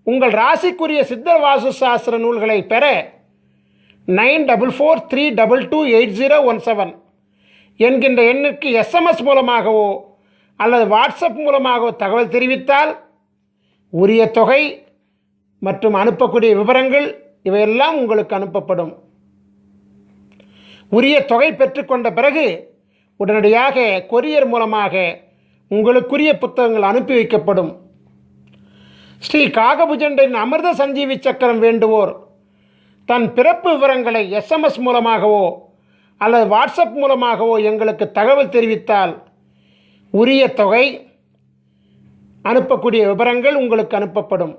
உங்கள் ராசிக்குரிய சித்தர் வாஸ்து சாஸ்திர நூல்களை பெற 9443228017 என்கின்ற எண்ணிற்கு SMS மூலமாகவோ அல்லது வாட்ஸ்அப் மூலமாகவோ தகவல் தெரிவித்தால் உரிய தொகை மற்றும் அனுப்பக்கூடிய விவரங்கள் இவையெல்லாம் உங்களுக்கு அனுப்பப்படும். உரிய தொகை பெற்றுக்கொண்ட பிறகு உடனடியாக கொரியர் மூலமாக உங்களுக்குரிய புத்தகங்கள் அனுப்பி வைக்கப்படும். ஸ்ரீ காகபுஜண்டரின் அமிர்த சஞ்சீவி சக்கரம் வேண்டுவோர் தன் பிறப்பு விவரங்களை SMS மூலமாகவோ அல்லது வாட்ஸ்அப் மூலமாகவோ எங்களுக்கு தகவல் தெரிவித்தால் உரிய தொகை அனுப்பக்கூடிய விவரங்கள் உங்களுக்கு அனுப்பப்படும்.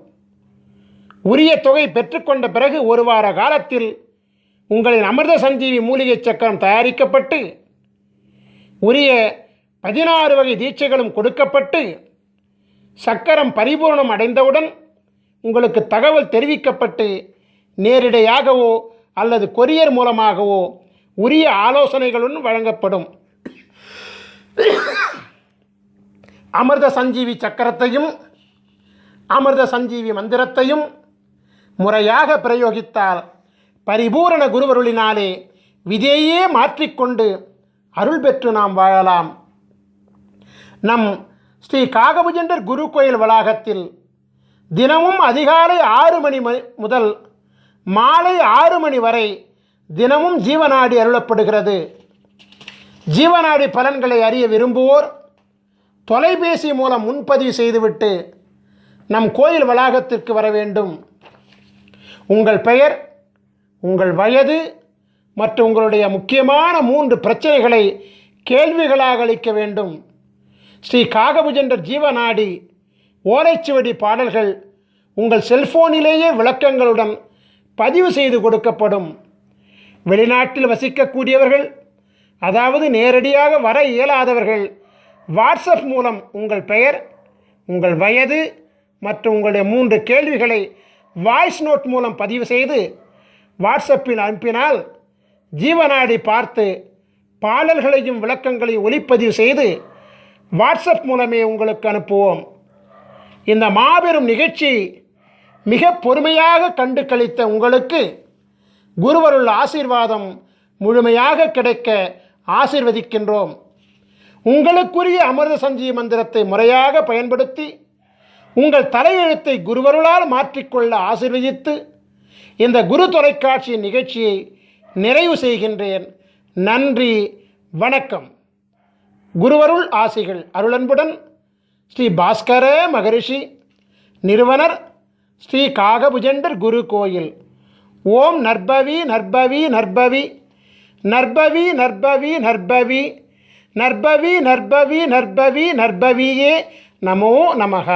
உரிய தொகை பெற்றுக்கொண்ட பிறகு ஒரு வார காலத்தில் உங்களின் அமிர்த சஞ்சீவி மூலிகை சக்கரம் தயாரிக்கப்பட்டு உரிய 16 வகை தீட்சைகளும் கொடுக்கப்பட்டு சக்கரம் பரிபூர்ணம் அடைந்தவுடன் உங்களுக்கு தகவல் தெரிவிக்கப்பட்டு நேரிடையாகவோ அல்லது கொரியர் மூலமாகவோ உரிய ஆலோசனைகளுடன் வழங்கப்படும். அமிர்த சஞ்சீவி சக்கரத்தையும் அமிர்த சஞ்சீவி மந்திரத்தையும் முறையாக பிரயோகித்தால் பரிபூரண குருவருளினாலே விதையே மாற்றிக்கொண்டு அருள் பெற்று நாம் வாழலாம். நம் ஸ்ரீ காகபுஜண்டர் குரு கோயில் வளாகத்தில் தினமும் அதிகாலை 6 மணி முதல் மாலை 6 மணி வரை தினமும் ஜீவநாடி அருளப்படுகிறது. ஜீவநாடி பலன்களை அறிய விரும்புவோர் தொலைபேசி மூலம் முன்பதிவு செய்துவிட்டு நம் கோயில் வளாகத்திற்கு வர வேண்டும். உங்கள் பெயர், உங்கள் வயது மற்றும் உங்களுடைய முக்கியமான 3 பிரச்சனைகளை கேள்விகளாக அளிக்க வேண்டும். ஸ்ரீ காகபுஜண்டர் ஜீவநாடி ஓலைச்சுவடி பாடல்கள் உங்கள் செல்போனிலேயே விளக்கங்களுடன் பதிவு செய்து கொடுக்கப்படும். வெளிநாட்டில் வசிக்கக்கூடியவர்கள், அதாவது நேரடியாக வர இயலாதவர்கள், வாட்ஸ்அப் மூலம் உங்கள் பெயர், உங்கள் வயது மற்றும் உங்களுடைய 3 கேள்விகளை வாய்ஸ் நோட் மூலம் பதிவு செய்து வாட்ஸ்அப்பில் அனுப்பினால் ஜீவநாடி பார்த்து பாடல்களையும் விளக்கங்களையும் ஒளிப்பதிவு செய்து வாட்ஸ்அப் மூலமே உங்களுக்கு அனுப்புவோம். இந்த மாபெரும் நிகழ்ச்சி மிக பொறுமையாக கண்டு கழித்த உங்களுக்கு குருவருள் ஆசீர்வாதம் முழுமையாக கிடைக்க ஆசீர்வதிக்கின்றோம். உங்களுக்குரிய அமிர்த சஞ்சீவி மந்திரத்தை முறையாக பயன்படுத்தி உங்கள் தலையெழுத்தை குருவருளால் மாற்றிக்கொள்ள ஆசீர்வதித்து இந்த குரு தொலைக்காட்சி நிகழ்ச்சியை நிறைவு செய்கின்றேன். நன்றி, வணக்கம். குருவருள் ஆசிகள் அருளன்புடன் ஸ்ரீ பாஸ்கர மகரிஷி, நிறுவனர் ஸ்ரீ காகபுஜண்டர் குரு கோயில். ஓம் நற்பவி நற்பவி நற்பவி நற்பவி நற்பவி நற்பவி நற்பவி நற்பவி நற்பவி நற்பவியே நமோ நமஹ.